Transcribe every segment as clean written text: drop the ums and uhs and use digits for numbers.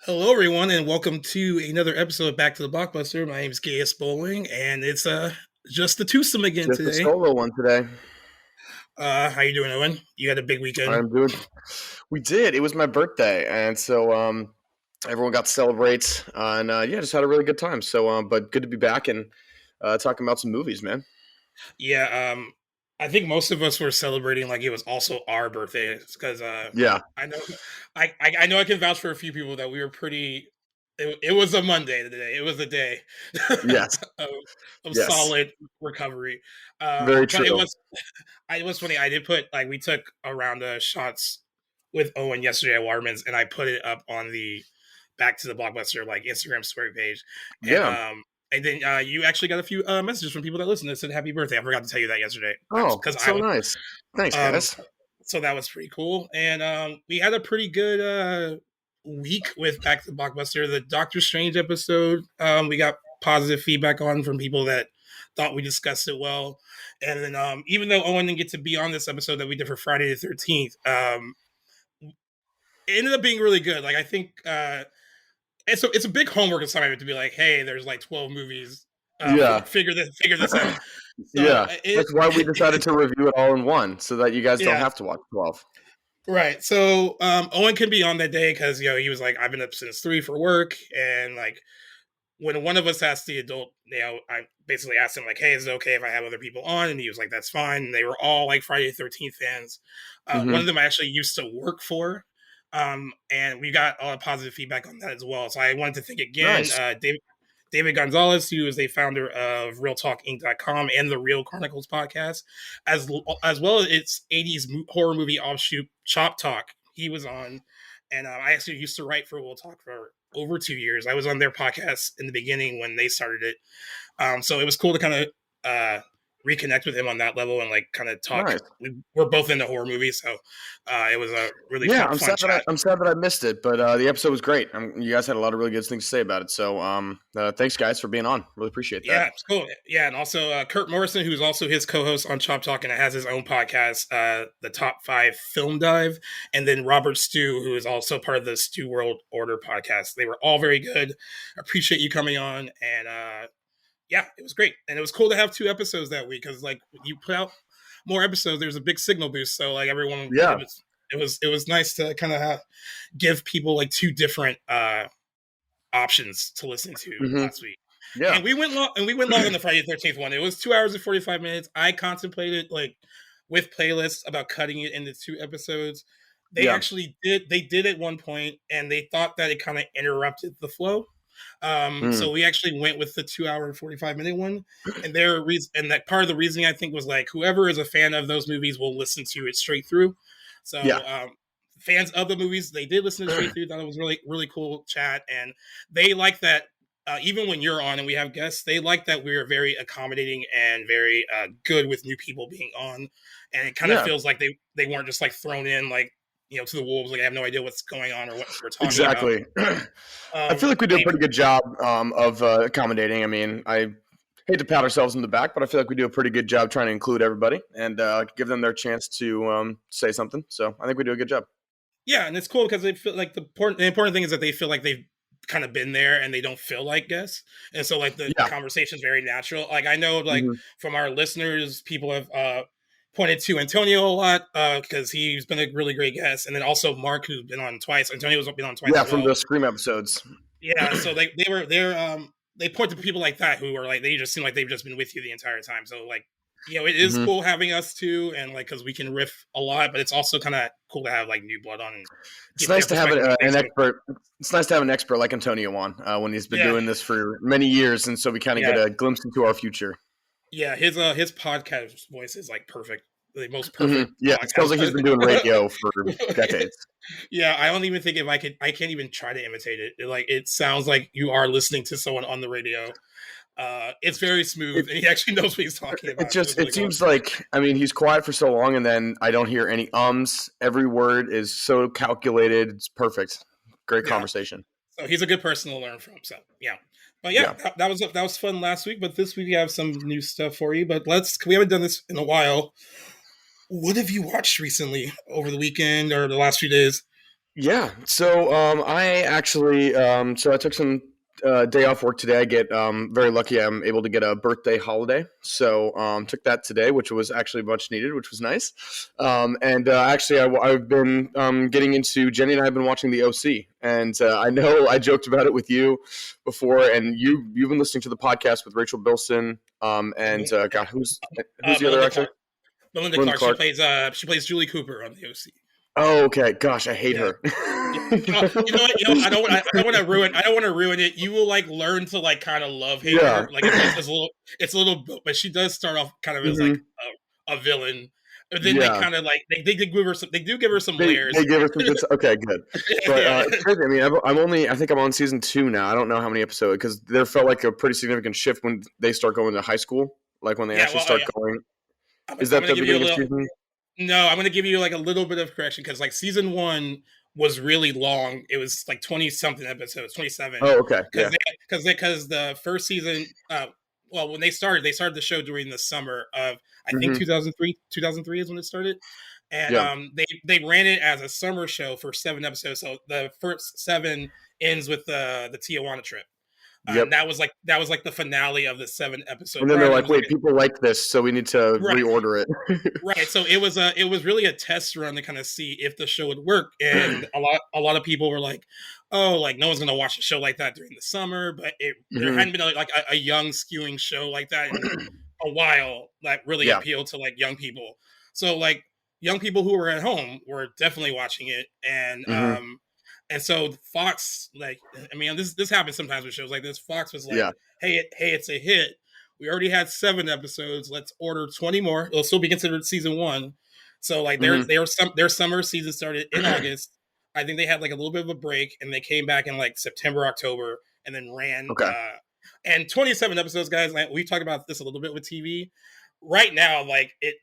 Hello, everyone, and welcome to another episode of Back to the Blockbuster. My name is Gaius Bowling, and it's just the twosome again Just a today. solo one today. How you doing, Owen? You had a big weekend. I'm doing. We did. It was my birthday, and so everyone got to celebrate, and yeah, just had a really good time. So, but good to be back and talking about some movies, man. Yeah, I think most of us were celebrating like it was also our birthday because Yeah. I know I know I can vouch for a few people that we were pretty. It was a Monday today. It was a day Yes. of, of Yes. solid recovery. Very But it true. was it was funny. I did put like we took a round of shots with Owen yesterday at Waterman's, and I put it up on the Back to the Blockbuster like Instagram story page, and Yeah. then you actually got a few messages from people that listened that said happy birthday. I forgot to tell you that yesterday Oh, because that's I so was nice. Thanks, um guys. so that was pretty cool, and we had a pretty good week with Back to the Blockbuster. The Doctor Strange episode, we got positive feedback on from people that thought we discussed it well, and then even though Owen didn't get to be on this episode that we did for Friday the 13th, it ended up being really good. Like I think it's a big homework assignment to be like, hey, there's like 12 movies. Yeah. Figure this out. So Yeah. That's why we decided to review it all in one, so that you guys don't yeah, have to watch 12. right. So Owen can be on that day because he was like, I've been up since 3 for work, and like when one of us asked the adult, I basically asked him like, hey, is it okay if I have other people on? And he was like, that's fine. And they were all like Friday the 13th fans. One of Mm-hmm. them I actually used to work for. And we got a lot of positive feedback on that as well. So I wanted to thank again Nice. David Gonzalez, who is a founder of RealTalkInc.com and the Real Chronicles podcast, as well as its 80s horror movie offshoot Chop Talk. He was on, and I actually used to write for Real Talk for over 2 years. I was on their podcast in the beginning when they started it. So it was cool to kind of reconnect with him on that level and like kind of talk. Nice. We're both into horror movies, so it was a really Yeah, fun chat. I'm sad that I missed it, but the episode was great. You guys had a lot of really good things to say about it. So, thanks guys for being on. Really appreciate that. Yeah, it's cool. Yeah, and also Kurt Morrison, who's also his co-host on Chop Talk, and has his own podcast, the Top 5 Film Dive, and then Robert Stew, who is also part of the Stew World Order podcast. They were all very good. Appreciate you coming on, and yeah, it was great, and it was cool to have 2 episodes that week because like you put out more episodes, there's a big signal boost, so like everyone, Yeah. it was nice to kind of give people like 2 different options to listen to Hmm. last week. Yeah. And we went long. And we went long on the Friday the 13th one. It was 2 hours and 45 minutes. I contemplated like with playlists about cutting it into 2 episodes. They Yeah. actually did. They did at one point, and they thought that it kind of interrupted the flow. Mm. So we actually went with the 2 hour and 45 minute one. And their reason, and that part of the reasoning I think was like whoever is a fan of those movies will listen to it straight through. So Yeah. fans of the movies, they did listen to straight through. Thought it was really cool chat, and they like that. Even when you're on and we have guests, they like that we're very accommodating and very good with new people being on, and it kind of Yeah. feels like they weren't just like thrown in like to the wolves. Like I have no idea what's going on or what we're talking about. Exactly. I feel like we do a They pretty good job of accommodating. I mean, I hate to pat ourselves in the back, but I feel like we do a pretty good job trying to include everybody and give them their chance to say something. So I think we do a good job. Yeah, and it's cool because they feel like the important thing is that they feel like they've kind of been there and they don't feel like guests, and so like the Yeah. conversation is very natural. Like I know like Hmm. from our listeners, people have pointed to Antonio a lot because he's been a really great guest, and then also Mark who's been on twice. Antonio's been on twice Yeah, as from well. the Scream episodes. Yeah, so they point to people like that who are like they just seem like they've just been with you the entire time. So like it is Hmm. cool having us too, and like because we can riff a lot, but it's also kind of cool to have like new blood on and It's get their nice to have perspective on an things. expert. It's nice to have an expert like Antonio on when he's been Yeah, doing this for many years, and so we kind of get yeah, a glimpse into our future. yeah. His podcast voice is like perfect, the most Hmm. perfect Yeah, it sounds like he's been doing podcast. radio for decades. Yeah, I don't even think if I can't even try to imitate it. Like it sounds like you are listening to someone on the radio. It's very smooth, and he actually knows what he's talking It about. So it's just really it cool. seems like, I mean, he's quiet for so long and then I don't hear any ums. Every word is so calculated. It's perfect. Great Yeah, conversation. so he's a good person to learn from. So yeah, but yeah, Yeah. that was fun last week. But this week we have some new stuff for you. But we haven't done this in a while. What have you watched recently over the weekend or the last few days? Yeah. So I actually so I took some day off work today. I get very lucky. I'm able to get a birthday holiday. So took that today, which was actually much needed, which was nice. And actually, I've been getting into Jenny and I have been watching the OC, and I know I joked about it with you before, and you've been listening to the podcast with Rachel Bilson. And Yeah. God, who's the other Melinda actor? Clark. Melinda Linda Clark. She Clark. plays Julie Cooper on the OC. Oh, okay. Gosh, I hate Yeah. her. Yeah. You know what? I don't want to ruin. I don't want to ruin it. You will like learn to like kind of love hate Yeah. her. Like it's a little. It's a little. But she does start off kind of as like Hmm. a villain. But then they Yeah. kind of like they did give her some. They do give her some They layers. give us some good. Okay, good. But Yeah. it's crazy. I mean, I'm only. I think I'm on season 2 now. I don't know how many episodes because there felt like a pretty significant shift when they start going to high school. Like when they Yeah. actually Well. Oh start yeah. going. I'm, Is I'm that gonna the give you a beginning of little. season? No, I'm gonna give you like a little bit of correction because like season one was really long. It was like 20 something episodes, 27. Oh, okay. Because Yeah. because the first season, well, when they started the show during the summer of I think Hmm. 2003 is when it started, and Yeah. they ran it as a summer show for 7 episodes. So the first seven ends with the Tijuana trip. Yep. That was like the finale of the 7 episode And then they're run. It like, was like "Wait, people like this, so we need to right. reorder it." Right. So it was really a test run to kind of see if the show would work. And a lot of people were like, oh, like no one's gonna watch a show like that during the summer. But there Hmm. hadn't been a young skewing show like that in a while that really Yeah. appealed to like young people. So like young people who were at home were definitely watching it. Hmm. And so Fox, like, I mean, this happens sometimes with shows like this. Fox was like, Yeah. hey, it's a hit. We already had 7 episodes. Let's order 20 more. It'll still be considered season one. So like Hmm. their summer season started in August. I think they had like a little bit of a break, and they came back in like September, October, and then ran. Okay. And 27 episodes, guys. Like we've talked about this a little bit with TV. Right now, like it,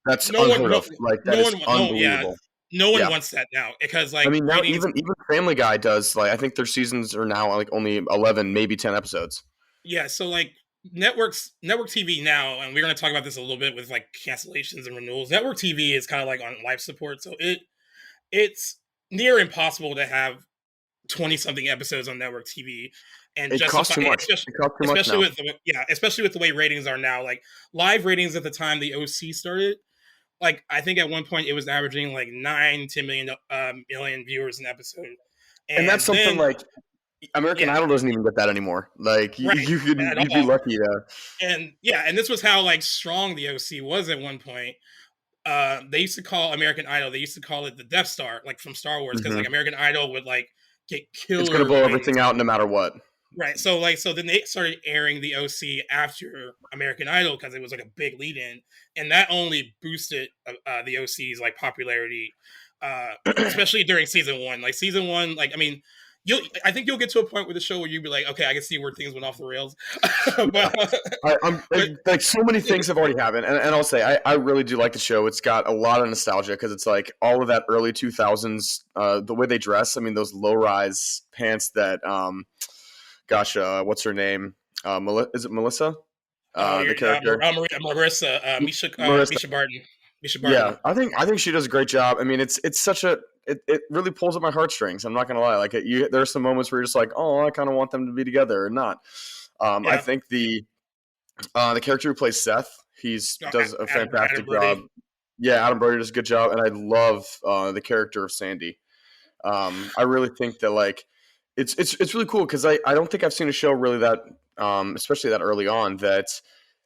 That's no one, unheard no, of. Like that no is one, no, yeah, unbelievable. no one Yeah. wants that now because I like mean, now ratings. even Family Guy does like I think their seasons are now like only 11, maybe 10 episodes. Yeah, so like network TV now, and we're going to talk about this a little bit with like cancellations and renewals. Network TV is kind of like on life support, so it's near impossible to have 20 something episodes on network TV and It costs justify too it, much. It costs too much especially now. with especially with the way ratings are now. Like live ratings at the time the OC started, like I think at one point it was averaging like 9 10 million million viewers an episode, And that's and something then like American yeah, Idol doesn't even get that anymore. Like right at you'd be all. lucky to. And yeah, and this was how like strong the OC was at one point. They used to call American Idol. They used to call it the Death Star, like from Star Wars, because like Mhm. American Idol would like get It's gonna killer blow ratings. everything out no matter what. Right. So then they started airing the OC after American Idol because it was like a big lead in, and that only boosted the OC's like popularity, especially during season one. Like season one, like I mean, I think you'll get to a point with the show where you'll be like, okay, I can see where things went off the rails, Yeah. but I'm but like so many things have already happened, and I'll say I really do like the show. It's got a lot of nostalgia because it's like all of that early 2000s, the way they dress. I mean, those low rise pants that, gosh, what's her name? Is it Melissa? oh, The you're character Marissa, Marissa. Misha Barton, Misha Yeah, Barton. I think she does a great job. I mean, it's such a it really pulls at my heartstrings. I'm not gonna lie. Like there are some moments where you're just like, oh, I kind of want them to be together or not. I Yeah, think the character who plays Seth, he's no, does a Adam fantastic job. Brody. Yeah, Adam Brody does a good job, and I love the character of Sandy. I really think that like it's really cool because I don't think I've seen a show really that especially that early on that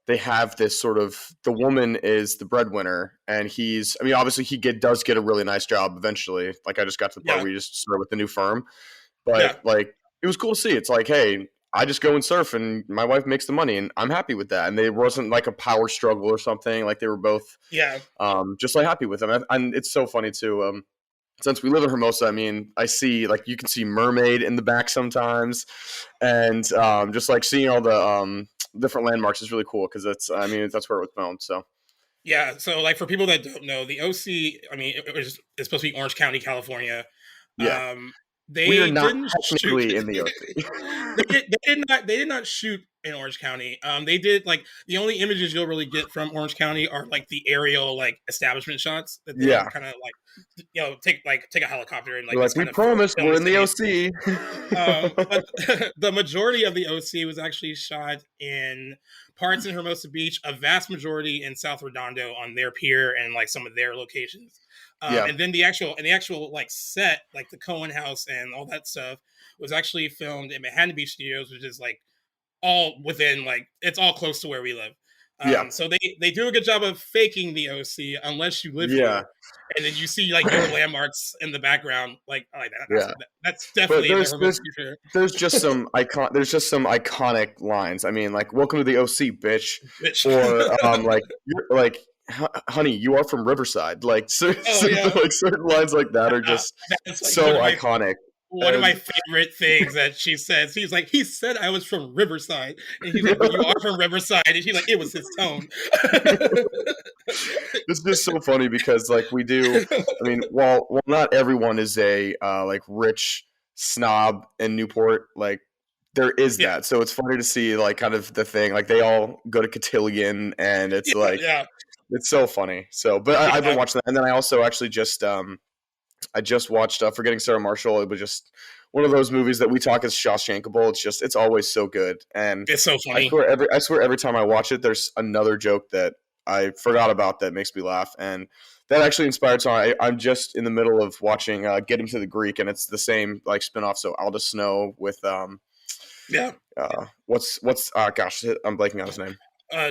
they have this sort of the woman is the breadwinner and he's I mean obviously does get a really nice job eventually like I just got to the part Yeah, where he just started with the new firm yeah, but like it was cool to see it's like hey I just go and surf and my wife makes the money and I'm happy with that and there wasn't like a power struggle or something like they were both yeah. just like happy with them and it's so funny too since we live in Hermosa, I mean, I see like you can see Mermaid in the back sometimes, and just like seeing all the different landmarks is really cool because that's I mean that's where it was filmed. So Yeah, so like for people that don't know, the OC, I mean, it's supposed to be Orange County, California. yeah, Um, we are they not didn't shoot. technically in the OC. They did not shoot in Orange County. They did like the only images you'll really get from Orange County are like the aerial like establishment shots that they Yeah. kind of like take a helicopter and like They're like, just we kind of promised film we're the in the city. OC. But the majority of the OC was actually shot in parts in Hermosa Beach, a vast majority in South Redondo on their pier and like some of their locations. Yeah. And then the actual like set, like the Cohen House and all that stuff, was actually filmed in Manhattan Beach Studios, which is like all within like it's all close to where we live. Yeah. So they do a good job of faking the OC unless you live Yeah. here, and then you see like your landmarks in the background, like Yeah. that's But definitely in the Hermosa Beach area. there's just some iconic lines. I mean, like "Welcome to the OC, bitch," Bitch. or like you're like, "Honey, you are from Riverside." Like Oh yeah, certain lines like that are just that's like so iconic. one of my And favorite things that she says. He's like, he said I was from Riverside, and he's like, but you are from Riverside, and she's like, it was his tone. it's just so funny because like we do. I mean, while not everyone is a like rich snob in Newport, like there is Yeah, that. So it's funny to see like kind of the thing. Like they all go to Cotillion, and it's yeah, like yeah, it's so funny. So, but I've been yeah. watching that, and then I also actually just I just watched Forgetting Sarah Marshall. It was just one of those movies that we talk as Shawshankable. It's always so good, and It's so I funny. swear every time I watch it, there's another joke that I forgot about that makes me laugh, and that actually inspired song. I'm just in the middle of watching Get Him to the Greek, and it's the same like spinoff. So Aldous Snow with Yeah. what's gosh, I'm blanking on his name.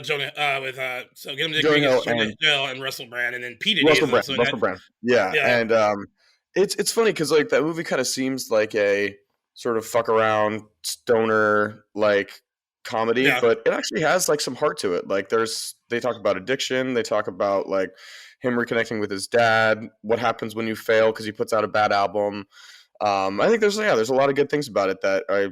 Jonah with so Get Him to the Jonah Greek is Hill Jonah and Hill and Russell Brand, and then P Diddy Russell is Brand. also in that. Russell Brand. Yeah, Yeah, and it's funny because like that movie kind of seems like a sort of fuck around stoner like comedy, yeah, but it actually has like some heart to it. Like they talk about addiction, they talk about like him reconnecting with his dad, what happens when you fail because he puts out a bad album. I think there's a lot of good things about it that I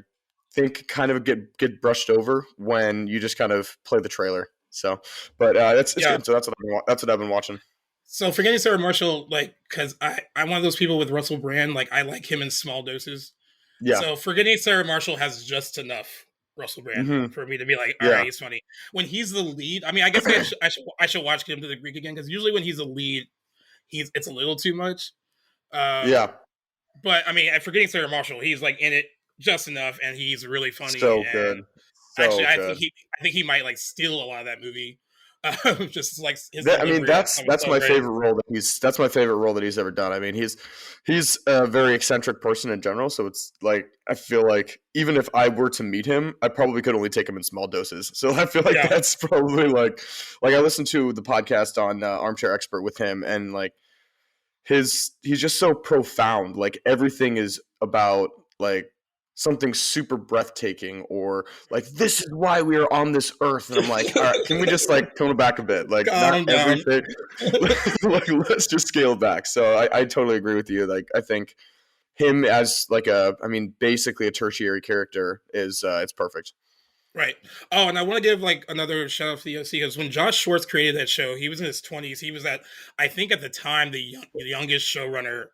think kind of get brushed over when you just kind of play the trailer. So, but it's yeah. good. So that's what I've been watching. So Forgetting Sarah Marshall, like, because I'm one of those people with Russell Brand, like I like him in small doses. Yeah. So Forgetting Sarah Marshall has just enough Russell Brand Hmm. for me to be like, all right, Yeah. he's funny. When he's the lead, I mean, I guess I should watch Get Him to the Greek again because usually when he's the lead, it's a little too much. Um, Yeah. but I mean, at Forgetting Sarah Marshall, he's like in it just enough, and he's really funny. So And good. actually, So good. I think he might like steal a lot of that movie. Just like his I mean, delivery on some is that's so my great. favorite role that's my favorite role that he's ever done. I mean, he's a very eccentric person in general, so it's like I feel like even if I were to meet him, I probably could only take him in small doses. So I feel like Yeah, that's probably like I listened to the podcast on Armchair Expert with him, and like he's just so profound. Like everything is about like something super breathtaking or like this is why we are on this earth. And I'm like, all right, can we just like tone it back a bit? Like not calm down. everything. Like let's just scale back. So I totally agree with you. Like I think him as like I mean basically a tertiary character is it's perfect. Right. Oh, and I want to give like another shout out to the OC because when Josh Schwartz created that show, he was in his 20s. He was I think at the time, the youngest showrunner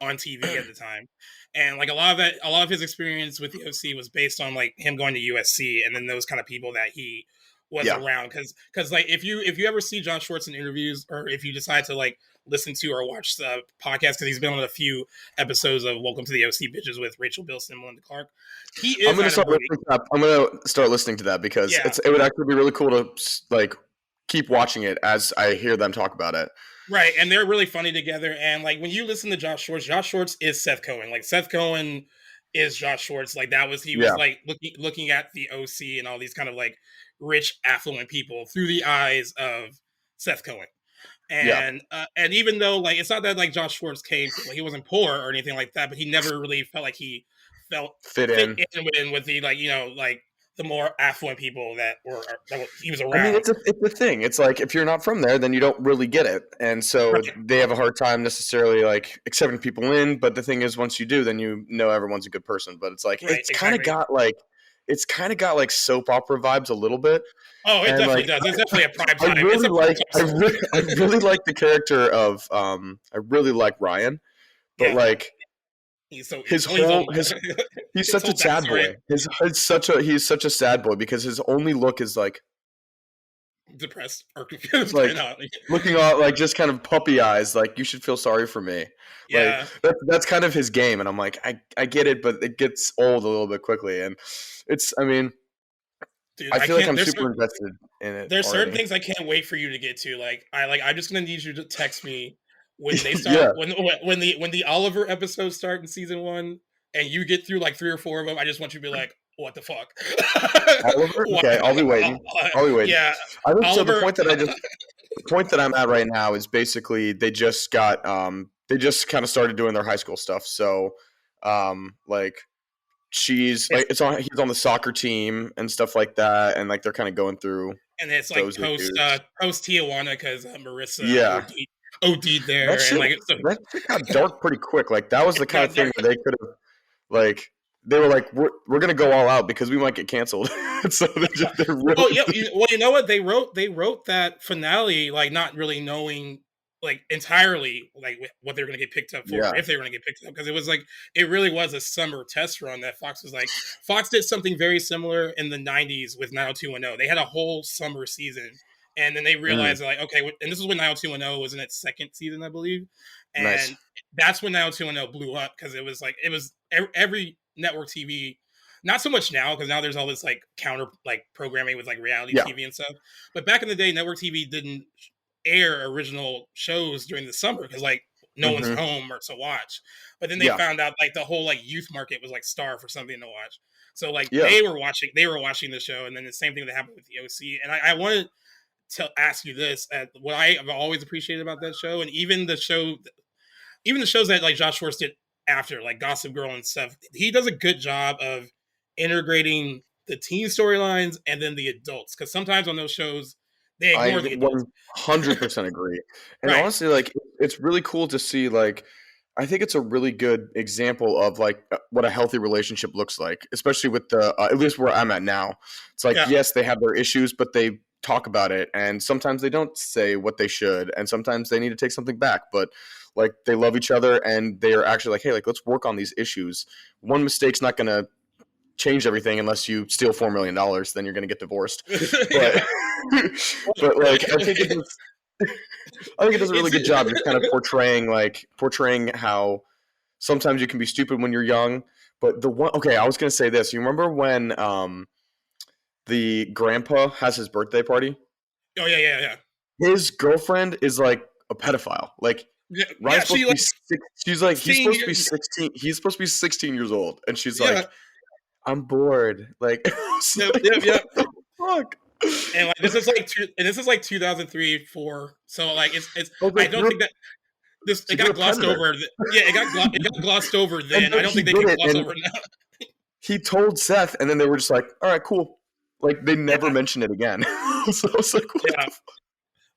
on TV at the time. And like a lot of his experience with the OC was based on like him going to USC and then those kind of people that he was Yeah. around. Because like if you ever see Josh Schwartz in interviews or if you decide to like listen to or watch the podcast because he's been on a few episodes of Welcome to the OC Bitches with Rachel Bilson and Melinda Clark, he I'm is gonna at a start movie. listening to that. I'm gonna start listening to that because Yeah. it would actually be really cool to like keep watching it as I hear them talk about it. Right, and they're really funny together. And like when you listen to Josh Schwartz is Seth Cohen. Like Seth Cohen is Josh Schwartz. Like he was Yeah. like looking at the OC and all these kind of like rich, affluent people through the eyes of Seth Cohen. Yeah. And even though like it's not that like Josh Schwartz came from, like he wasn't poor or anything like that, but he never really felt like he felt Fit fit in. in with the like like the more affluent people that he was I mean, around. it's a thing. It's like if you're not from there, then you don't really get it, and so Right, they have a hard time necessarily like accepting people in. But the thing is, once you do, then you know everyone's a good person. But it's like right, exactly. it's kind of got like soap opera vibes a little bit, Oh, it and definitely like does. It's definitely a prime I time. It's really a prime like time soap. I really like the character of I really like Ryan, but Yeah, like It's only his own he's his such a whole sad backstory. boy. He's such a sad boy because his only look is like Depressed or confused. like looking all like just kind of puppy eyes, like you should feel sorry for me. Like Yeah, that's kind of his game, and I'm like, I get it, but it gets old a little bit quickly, and I mean, dude, I I feel like can't. I'm super invested in it There's certain already. things I can't wait for you to get to. I'm just gonna need you to text me when they start Yeah, when the Oliver episodes start in season one, and you get through like 3 or 4 of them. I just want you to be like, what the fuck? Oliver. What? Okay, I'll be waiting. I'll be waiting. Yeah, I think so. Oliver. The point that I'm at right now is basically they just kind of started doing their high school stuff. So like she's like he's on the soccer team and stuff like that, and like they're kind of going through And it's like those issues. post Tijuana because Marissa Yeah, OD'd that there, and shit like so that shit got dark pretty quick. Like that was the it kind of got thing dark. where they could have like they were like we're gonna go all out because we might get canceled. So they're Well, really yeah, you know what they wrote that finale like not really knowing like entirely like what they were going to get picked up for, yeah. if they were going to get picked up, because it was like it really was a summer test run that Fox was like. Fox did something very similar in the 90s with 90210. They had a whole summer season, and then they Mm, realized like, okay, and this is when 90210 was in its second season, I believe, nice. and that's when 90210 blew up because it was every network TV. Not so much now because now there's all this like counter like programming with like reality Yeah. TV and stuff. But back in the day, network TV didn't air original shows during the summer because like no one's Hmm. home or to watch. But then they Yeah. found out like the whole like youth market was like starved for something to watch. So like Yeah. they were watching the show, and then the same thing that happened with the OC. And I wanted to ask you this: what I have always appreciated about that show, and even the shows that like Josh Schwartz did after, like Gossip Girl and stuff, he does a good job of integrating the teen storylines and then the adults. Because sometimes on those shows, they I ignore the adults. 100% agree. And Right. honestly, like it's really cool to see like I think it's a really good example of like what a healthy relationship looks like, especially with the at least where I'm at now. It's like Yeah. yes, they have their issues, but they talk about it, and sometimes they don't say what they should, and sometimes they need to take something back, but like they love each other and they are actually like, hey, like let's work on these issues. One mistake's not going to change everything unless you steal $4 million, then you're going to get divorced. But Yeah. but like I think it does a really It's good job just kind of portraying how sometimes you can be stupid when you're young. But the one okay, I was going to say this. You remember when the grandpa has his birthday party? oh yeah. His girlfriend is like a pedophile. Like Yeah, Ryan's supposed she to be like she's like he's seeing supposed to be 16. He's supposed to be 16 years old, and she's yeah, like, I'm bored. Like, I was yep, like, yep, what yep. the fuck? And like this is like 2003, 4. So like it's I was I like, don't think that this it you're got a glossed predator. over. Yeah, it got glossed over And then. I then don't he think they did can it, gloss and over now. he told Seth, and then they were just like, all right, cool. Like they never Yeah, mentioned it again. So I was like, what yeah. the fuck?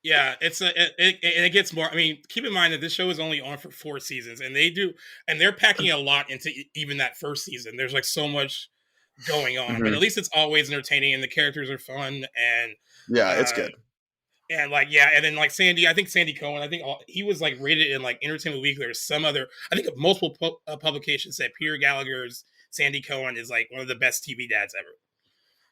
Yeah, it gets more. I mean, keep in mind that this show is only on for 4 seasons, and they're packing a lot into even that first season. There's like so much going on, but Hmm. at least it's always entertaining, and the characters are fun, Yeah, it's uh, good. and like yeah, and then like Sandy, I think Sandy Cohen, he was like rated in like Entertainment Weekly or some other. I think multiple publications said Peter Gallagher's Sandy Cohen is like one of the best TV dads ever.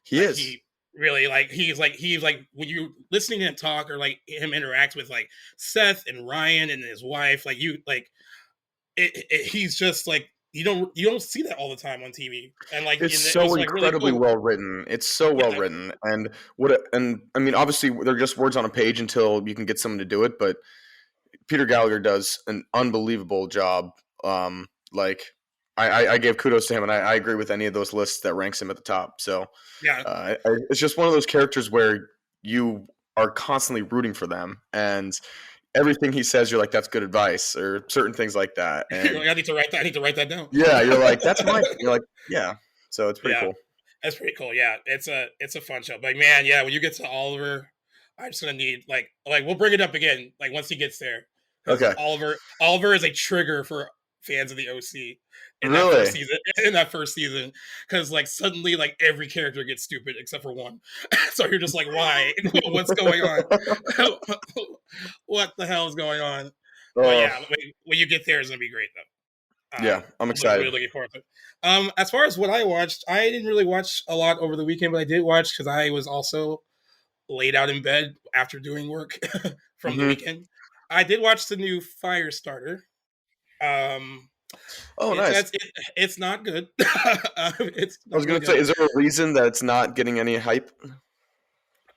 He Like is. he really he's like when you listening to him talk or like him interact with like Seth and Ryan and his wife, like you like he's just like you don't see that all the time on TV, and like It's it so was like really incredibly cool. well written. It's so well Yeah, written, and and I mean, obviously, they're just words on a page until you can get someone to do it. But Peter Gallagher does an unbelievable job. Like I gave kudos to him, and I agree with any of those lists that ranks him at the top. So yeah. it's just one of those characters where you are constantly rooting for them, and everything he says, you're like, that's good advice, or certain things like that. You're And like, I need to write that. I need to write that down. yeah, you're like, that's my. You're like, yeah. So it's pretty Yeah, cool. that's pretty cool. Yeah, it's a fun show. But man, yeah, when you get to Oliver, I'm just gonna need like we'll bring it up again like once he gets there, because Okay, Oliver is a trigger for fans of the OC in that first really. season. In that first season, because like suddenly like every character gets stupid except for one. So you're just like, why? What's going on? What the hell is going on? But Oh, yeah, when you get there, it's gonna be great though. Yeah, I'm I'm really, excited. really looking forward to it. As far as what I watched, I didn't really watch a lot over the weekend, but I did watch because I was also laid out in bed after doing work from the Hmm. weekend. I did watch the new Firestarter. Um, Oh, nice. it's not good. It's I was not really gonna say, good. is there a reason that it's not getting any hype?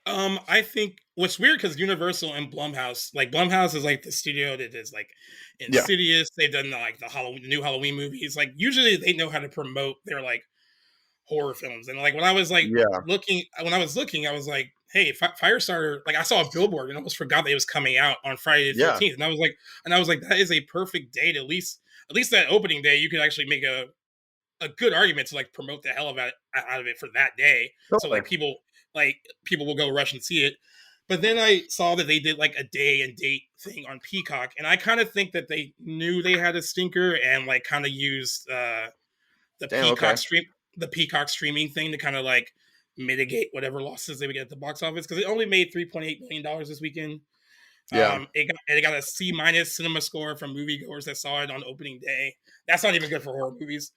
I think what's weird because Universal and Blumhouse, like Blumhouse is like the studio that is like Yeah, Insidious. They've done like the new Halloween movies. Like usually they know how to promote their like horror films. And like when I was like yeah, looking, I was like, hey, Firestarter. Like I saw a billboard and I almost forgot that it was coming out on Friday the yeah. 13th. And I was like, that is a perfect day to at least that opening day, you could actually make a good argument to like promote the hell out of it for that day. So Totally. like people will go rush and see it. But then I saw that they did like a day and date thing on Peacock, and I kind of think that they knew they had a stinker and like kind of used the Damn. Okay. Peacock streaming thing to kind of like mitigate whatever losses they would get at the box office because it only made $3.8 million this weekend. Yeah. It got a C minus cinema score from moviegoers that saw it on opening day. That's not even good for horror movies.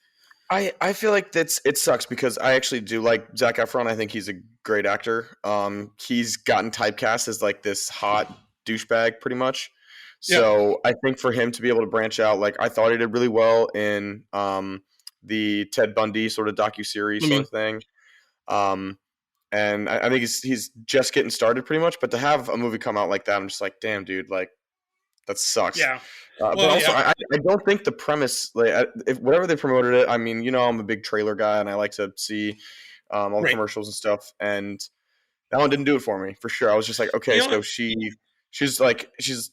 I feel like it sucks because I actually do like Zac Efron. I think he's a great actor. He's gotten typecast as like this hot douchebag, pretty much. Yep. So I think for him to be able to branch out, like I thought he did really well in the Ted Bundy sort of docuseries I sort mean, of thing. Um, and I think he's just getting started pretty much. But to have a movie come out like that, I'm just like, damn, dude, like that sucks. yeah. But Well, also, yeah. I don't think the premise, like, if whatever they promoted it, I mean, I'm a big trailer guy and I like to see all the Right. commercials and stuff. And that one didn't do it for me for sure. I was just like, okay, You know so what? she's,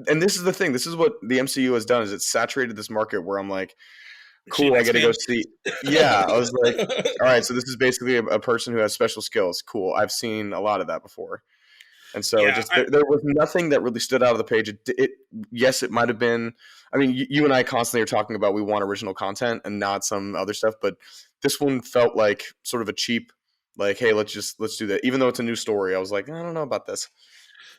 and this is the thing. This is what the MCU has done is it's saturated this market where I'm like, She cool, I X got to go Men. see. Yeah, I was like, all right, so this is basically a person who has special skills. Cool, I've seen a lot of that before. And so Yeah. just there was nothing that really stood out of the page. Yes, it might have been. I mean, you and I constantly are talking about we want original content and not some other stuff, but this one felt like sort of a cheap, like, hey, let's do that. Even though it's a new story, I was like, I don't know about this.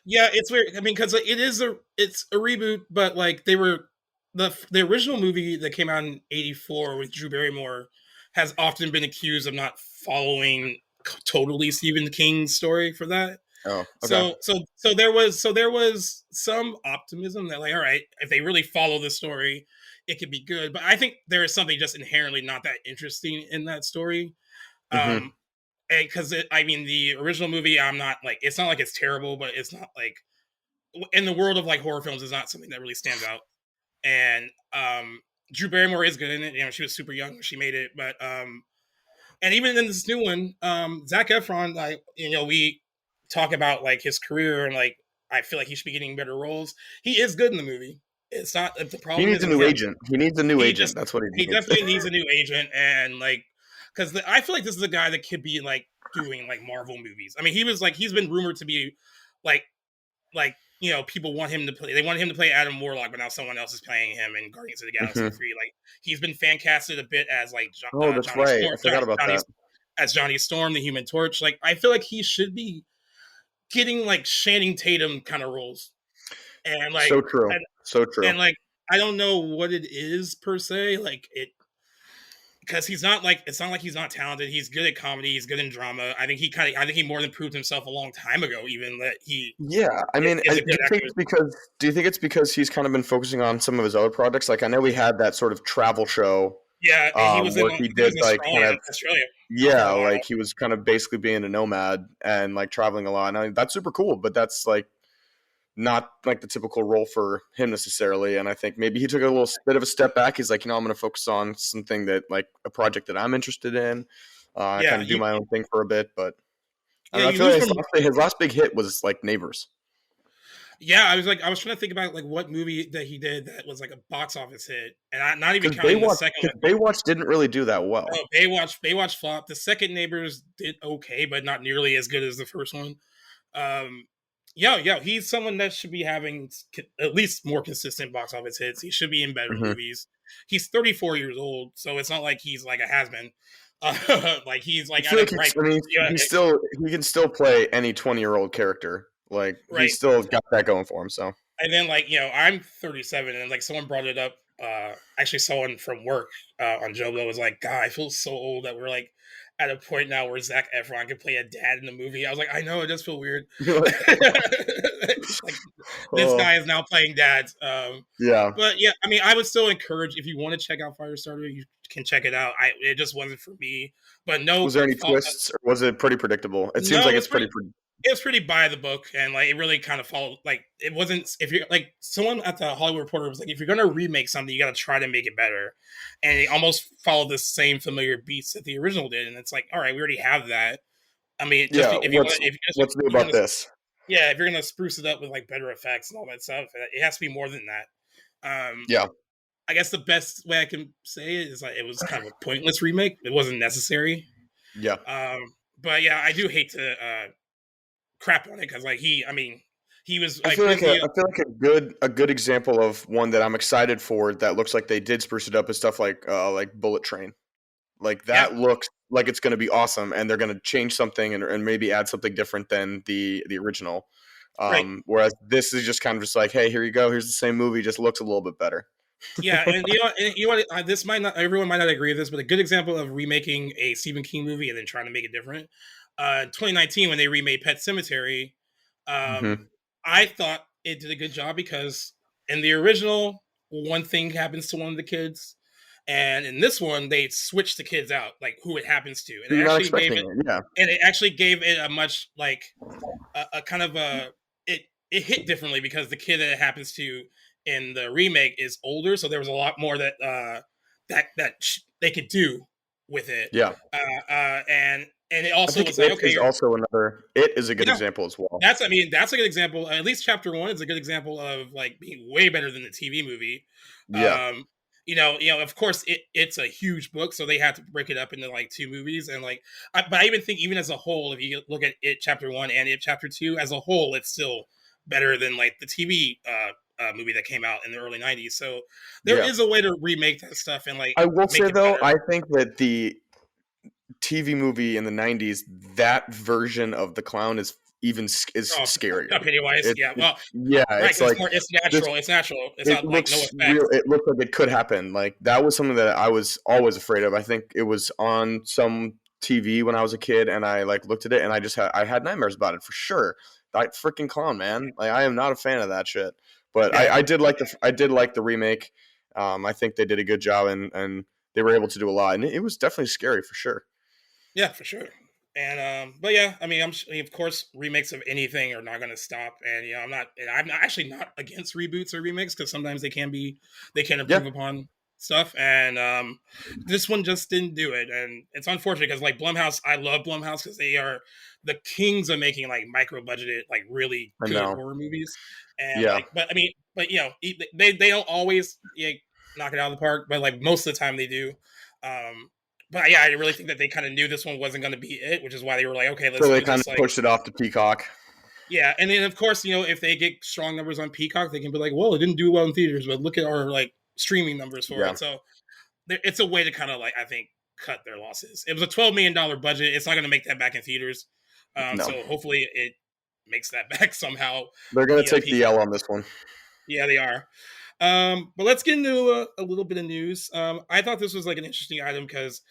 Yeah, it's weird. I mean, because it's a reboot, but like they were the original movie that came out in '84 with Drew Barrymore has often been accused of not following totally Stephen King's story for that. Oh, okay. So there was some optimism that like, all right, if they really follow the story, it could be good. But I think there is something just inherently not that interesting in that story. Mm-hmm. Um, because I mean, the original movie, I'm not like it's not like it's terrible, but it's not like in the world of like horror films is not something that really stands out. And Drew Barrymore is good in it. You know, she was super young when she made it, but and even in this new one, Zac Efron, like we talk about like his career and like I feel like he should be getting better roles. He is good in the movie. It's not the He problem needs a isn't new him. agent. He needs a new He agent. just That's what he he needs. definitely needs a new agent and like because I feel like this is a guy that could be like doing like Marvel movies. I mean, he's been rumored to be like people want him to play. They wanted him to play Adam Warlock, but now someone else is playing him in Guardians of the Galaxy Mm-hmm. 3. Like he's been fan casted a bit as like Oh, that's Johnny right. Storm, I forgot about that. As Johnny Storm, the Human Torch. Like I feel like he should be getting like Channing Tatum kind of roles, and like So true. and, So true. and like I don't know what it is per se. Like it because he's not like it's not like he's not talented. He's good at comedy. He's good in drama. I think he more than proved himself a long time ago. Even that he Yeah, I mean, is a good actor. do you think it's because he's kind of been focusing on some of his other projects? Like, I know we had that sort of travel show, Yeah, where he he was did in like kind of, Australia for yeah, a while. like he was kind of basically being a nomad and like traveling a lot. And I mean, that's super cool, but that's like not like the typical role for him necessarily. And I think maybe he took a little bit of a step back. He's like, I'm going to focus on something that like a project that I'm interested in. I Yeah, kind of do my own thing for a bit, but I don't know. I you feel lose like from his last big hit was like Neighbors. yeah. I was trying to think about like what movie that he did that was like a box office hit, and not even counting the second one. Because Baywatch didn't really do that well. Oh, Baywatch flopped. The second Neighbors did okay, but not nearly as good as the first one. Um, yeah, he's someone that should be having at least more consistent box office hits. He should be in better Hmm. movies. He's 34 years old, so it's not like he's like a has been. Like he's I like at feel a like bright. Yeah, he can still play any 20-year-old character. Like he's right. still got that going for him. So And then like I'm 37, and like someone brought it up actually someone from work on Joe Blow was like, "God, I feel so old that we're like at a point now where Zac Efron can play a dad in the movie." I was like, "I know, it does feel weird." You're like, Like this oh guy is now playing dads. yeah. But yeah, I mean, I would still encourage if you want to check out Firestarter, you can check it out. It just wasn't for me, but Was there any twists, or was it pretty predictable? It seems no, like it's pretty. it was pretty by the book, and like it really kind of followed. Like it wasn't if you're like someone at the Hollywood Reporter was like, if you're gonna remake something, you got to try to make it better, and it almost followed the same familiar beats that the original did, and it's like, all right, we already have that. I mean, Yeah. if you want, What's new if you're about gonna this? yeah, if you're gonna spruce it up with like better effects and all that stuff, it has to be more than that. Yeah. I guess the best way I can say it is like it was kind of a pointless remake. It wasn't necessary. Yeah. But yeah, I do hate to crap on it because like I mean, he was I like feel like busy. a good example of one that I'm excited for that looks like they did spruce it up is stuff like Bullet Train. Like Yeah, that looks like it's going to be awesome, and they're going to change something and maybe add something different than the original. right. Whereas this is just kind of just like, hey, here you go. Here's the same movie, just looks a little bit better. Yeah, and this might not everyone might not agree with this, but a good example of remaking a Stephen King movie and then trying to make it different. 2019 when they remade Pet Cemetery, um, Hmm. I thought it did a good job because in the original, one thing happens to one of the kids, and in this one they switched the kids out, like who it happens to, You're not expecting it, yeah, and it actually gave it a much like a kind of a it hit differently because the kid that it happens to in the remake is older, so there was a lot more that they could do with it, yeah. and it I also think was like, okay, It is a good yeah, example as well. that's I mean that's a good example. At least chapter one is a good example of like being way better than the TV movie. Yeah, Um, of course it's a huge book, so they had to break it up into like two movies, and like, but I even think even as a whole, if you look at it chapter one and it chapter two as a whole, it's still better than like the TV movie that came out in the early '90s. So there yeah. is a way to remake that stuff and like I will make say it though, better. I think that the TV movie in the '90s, that version of the clown is Oh, scarier. Pennywise, yeah, It well, yeah, right, it's because like it's this. natural. It's natural. It's It not like no looks real. effects. It looks like it could happen. Like that was something that I was always afraid of. I think it was on some TV when I was a kid, and I like looked at it, and I had nightmares about it for sure. That freaking clown, man. Like I am not a fan of that shit. But Yeah, I did like the remake. I think they did a good job, and they were able to do a lot, and it was definitely scary for sure. yeah, for sure. And but yeah, I mean, I mean, of course, remakes of anything are not going to stop. And I'm not actually not against reboots or remakes because sometimes they can Yeah, improve upon stuff. And this one just didn't do it, and it's unfortunate because like Blumhouse, I love Blumhouse because they are the kings of making like micro budgeted, like really I good know. horror movies. And Yeah, like, but I mean, but they don't always knock it out of the park, but like most of the time they do. Um, but yeah, I really think that they kind of knew this one wasn't going to be it, which is why they were like, okay, so let's they do kind this. of Like, pushed it off to Peacock. yeah, and then of course, if they get strong numbers on Peacock, they can be like, well, it didn't do well in theaters, but look at our like streaming numbers for Yeah, it. So it's a way to kind of like I think cut their losses. It was a $12 million budget. It's not going to make that back in theaters. no, So hopefully it makes that back somehow they're gonna via take the Peacock. L on this one. Yeah, they are. But let's get into a little bit of news. I thought this was like an interesting item because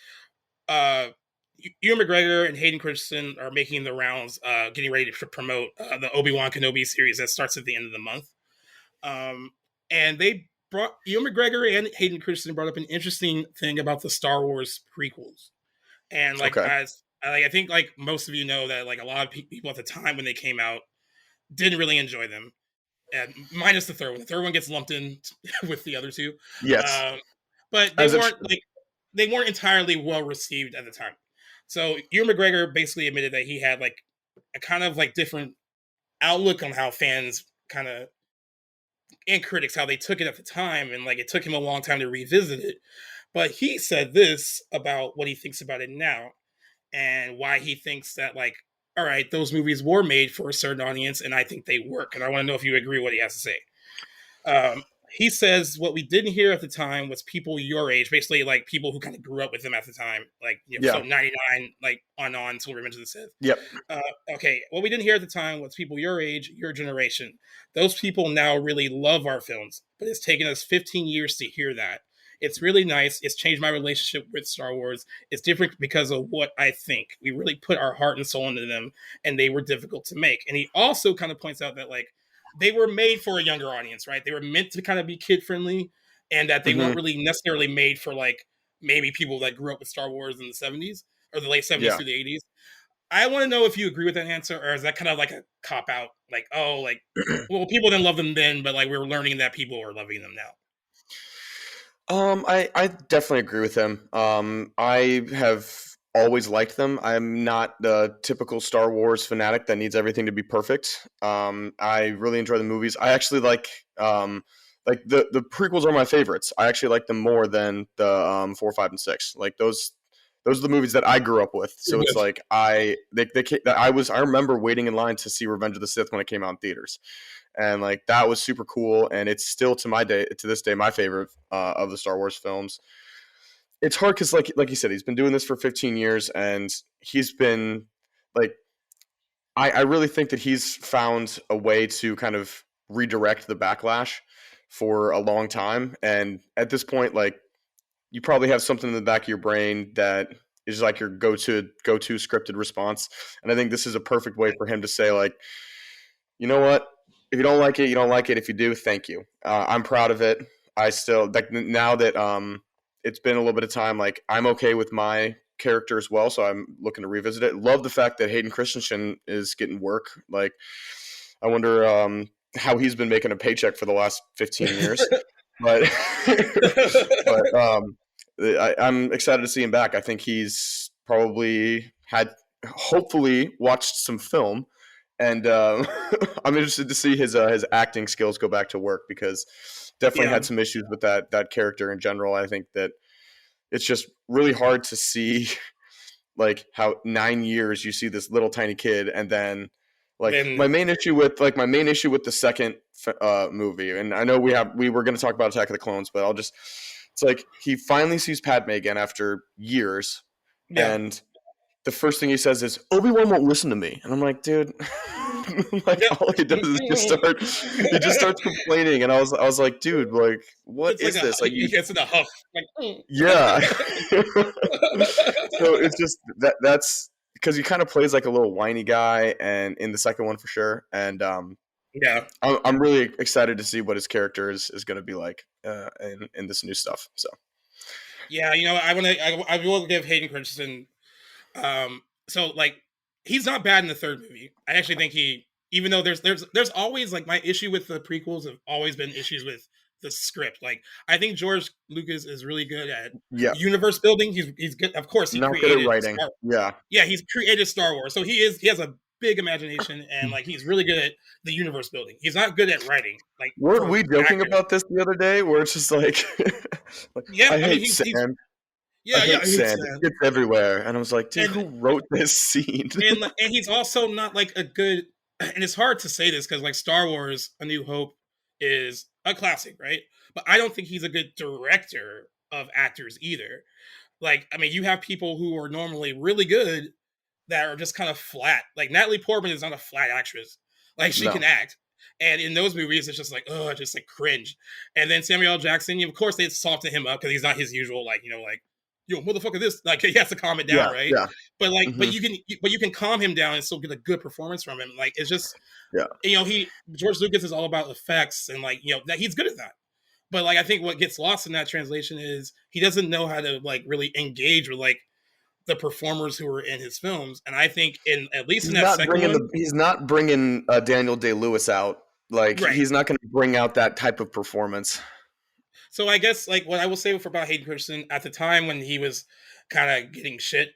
uh, Ewan McGregor and Hayden Christensen are making the rounds, getting ready to promote the Obi-Wan Kenobi series that starts at the end of the month. Um, and they brought Ewan McGregor and Hayden Christensen brought up an interesting thing about the Star Wars prequels. And like Okay. as I think like most of you know that like a lot of people at the time when they came out didn't really enjoy them, and minus the third one. The third one gets lumped in with the other two, Yes, um, but as it should. they weren't entirely well received at the time. So Ewan McGregor basically admitted that he had like a kind of like different outlook on how fans kind of and critics how they took it at the time, and like it took him a long time to revisit it. But he said this about what he thinks about it now and why he thinks that like, all right, those movies were made for a certain audience, and I think they work. And I want to know if you agree with what he has to say. he says what we didn't hear at the time was people your age, basically like people who kind of grew up with him at the time, like so Yeah. 99 like on till Revenge of the Sith. Yep. Uh, okay, what we didn't hear at the time was people your age, your generation. Those people now really love our films, but it's taken us 15 years to hear that. It's really nice. It's changed my relationship with Star Wars. It's different because of what I think. We really put our heart and soul into them, and they were difficult to make. And he also kind of points out that like they were made for a younger audience, right? They were meant to kind of be kid friendly, and that they weren't Hmm. really necessarily made for like maybe people that grew up with Star Wars in the 70s or the late 70s Yeah. through the 80s. I want to know if you agree with that answer, or is that kind of like a cop out? Like, oh, like, well, people didn't love them then, but like we're learning that people are loving them now. I definitely agree with him. I have always liked them. I'm not the typical Star Wars fanatic that needs everything to be perfect. I really enjoy the movies. I actually like the prequels are my favorites. I actually like them more than the 4, 5, and 6. Like those are the movies that I grew up with. So it's like I remember waiting in line to see Revenge of the Sith when it came out in theaters, and like that was super cool. And it's still to this day my favorite of the Star Wars films. It's hard because like you said, he's been doing this for 15 years, and he's been like I really think that he's found a way to kind of redirect the backlash for a long time. And at this point, like you probably have something in the back of your brain that is like your go to scripted response. And I think this is a perfect way for him to say like, you know what? If you don't like it, you don't like it. If you do, thank you. I'm proud of it. I still like now that it's been a little bit of time. Like I'm okay with my character as well, so I'm looking to revisit it. Love the fact that Hayden Christensen is getting work. Like I wonder how he's been making a paycheck for the last 15 years, but but I'm excited to see him back. I think he's probably had hopefully watched some film, and I'm interested to see his acting skills go back to work because definitely Yeah. had some issues with that character in general. I think that it's just really hard to see like how 9 years you see this little tiny kid, and then like Then my main issue with the second movie, and I know we were going to talk about Attack of the Clones, but it's like he finally sees Padme again after years, yeah. and the first thing he says is Obi-Wan won't listen to me, and I'm like, dude, like Yep. all he does is he just starts complaining, and I was like, dude, like what It's like is a this? Like he you, gets in a huff. Like, yeah. So it's just that's because he kind of plays like a little whiny guy, and in the second one for sure, and yeah. I'm really excited to see what his character is going to be like in this new stuff. So Yeah, I will give Hayden Christensen so like he's not bad in the third movie. I actually think he even though there's always like my issue with the prequels have always been issues with the script. Like I think George Lucas is really good at yeah, universe building. He's good. Of course, he not good at created writing. Yeah, yeah, he's created Star Wars. So he has a big imagination and like he's really good at the universe building. He's not good at writing like weren't for we joking actors. about this the other day? Where it's just like, like Yeah, I I mean hate sand. I yeah, hate he hates sand. that. It gets everywhere, and I was like, dude, And who wrote this scene? and he's also not like a good and it's hard to say this because like Star Wars A New Hope is a classic, right? But I don't think he's a good director of actors either. Like I mean you have people who are normally really good that are just kind of flat. Like Natalie Portman is not a flat actress. Like she can No. act. And in those movies, it's just like, oh, just like cringe. And then Samuel L. Jackson, of course, they soften him up because he's not his usual, like, like, yo, motherfucker, this. Like, he has to calm it down, Yeah, right? yeah, But like, hmm but you can calm him down and still get a good performance from him. Like, it's just, yeah. George Lucas is all about effects and like, that he's good at that. But like, I think what gets lost in that translation is he doesn't know how to like really engage with like the performers who were in his films. And I think in at least in that second one, He's not bringing Daniel Day Lewis out. Like right. he's not going to bring out that type of performance. So I guess like what I will say for about Hayden Christensen at the time when he was kind of getting shit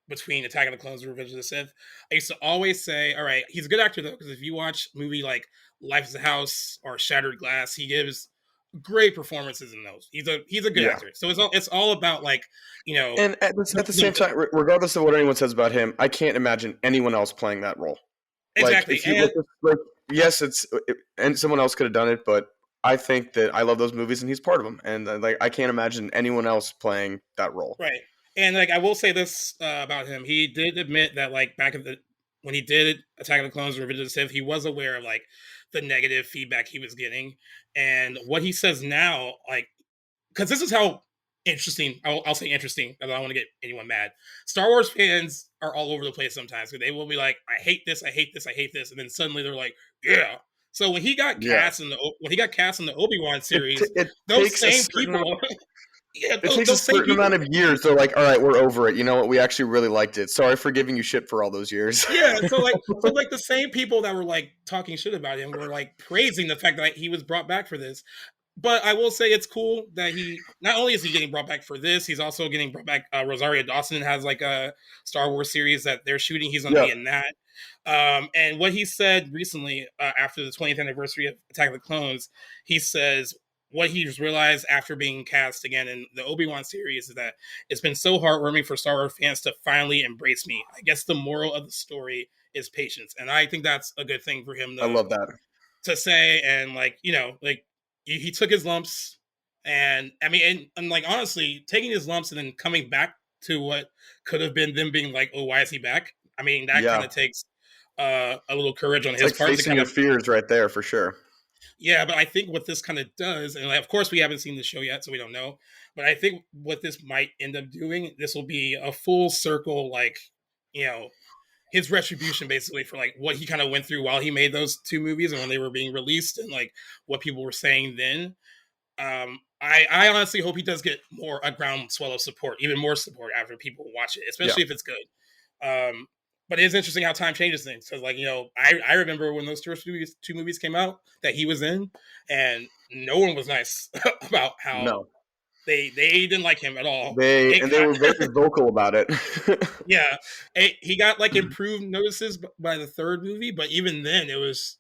between Attack of the Clones and Revenge of the Sith, I used to always say, all right, he's a good actor though, because if you watch a movie like Life is a House or Shattered Glass, he gives great performances in those. He's a good Yeah. actor. So it's all about like, And at the same time, regardless of what anyone says about him, I can't imagine anyone else playing that role. Like exactly. if you look, like yes, and someone else could have done it, but I think that I love those movies, and he's part of them. And like, I can't imagine anyone else playing that role. Right. And like I will say this about him, he did admit that like back at the when he did Attack of the Clones, Revenge of the Sith, he was aware of like the negative feedback he was getting, and what he says now, like because this is how interesting I'll say interesting. I don't want to get anyone mad. Star Wars fans are all over the place sometimes. They will be like, I hate this, I hate this, I hate this, and then suddenly they're like, yeah. So Yeah, when he got cast in the Obi-Wan series, it those takes a same certain people, yeah, it takes a those same certain amount people. of years. They're like, all right, we're over it. You know what? We actually really liked it. Sorry for giving you shit for all those years. Yeah, so like the same people that were like talking shit about him were like praising the fact that he was brought back for this. But I will say it's cool that he not only is he getting brought back for this, he's also getting brought back. Rosario Dawson has like a Star Wars series that they're shooting. He's going to Yeah, be in that. And what he said recently after the 20th anniversary of Attack of the Clones, he says what he's realized after being cast again in the Obi-Wan series is that it's been so heartwarming for Star Wars fans to finally embrace me. I guess the moral of the story is patience, and I think that's a good thing for him I love that. to say. And like like he took his lumps, and I mean, and like honestly, taking his lumps and then coming back to what could have been them being like, oh, why is he back? I mean, that kind Yeah, of takes a little courage on it's his like part to facing kind your of fears right there for sure. yeah. But I think what this kind of does, and like, of course we haven't seen the show yet, so we don't know. But I think what this might end up doing, this will be a full circle, like you know his retribution basically for like what he kind of went through while he made those two movies and when they were being released and like what people were saying then. I honestly hope he does get more a groundswell of support, even more support after people watch it, Yeah, especially if it's good. Um, but it's interesting how time changes things. Because like I remember when those first two movies came out that he was in, and no one was nice about how no, they didn't like him at all. It they got were very vocal about it. yeah, he got like improved notices by the third movie, but even then it was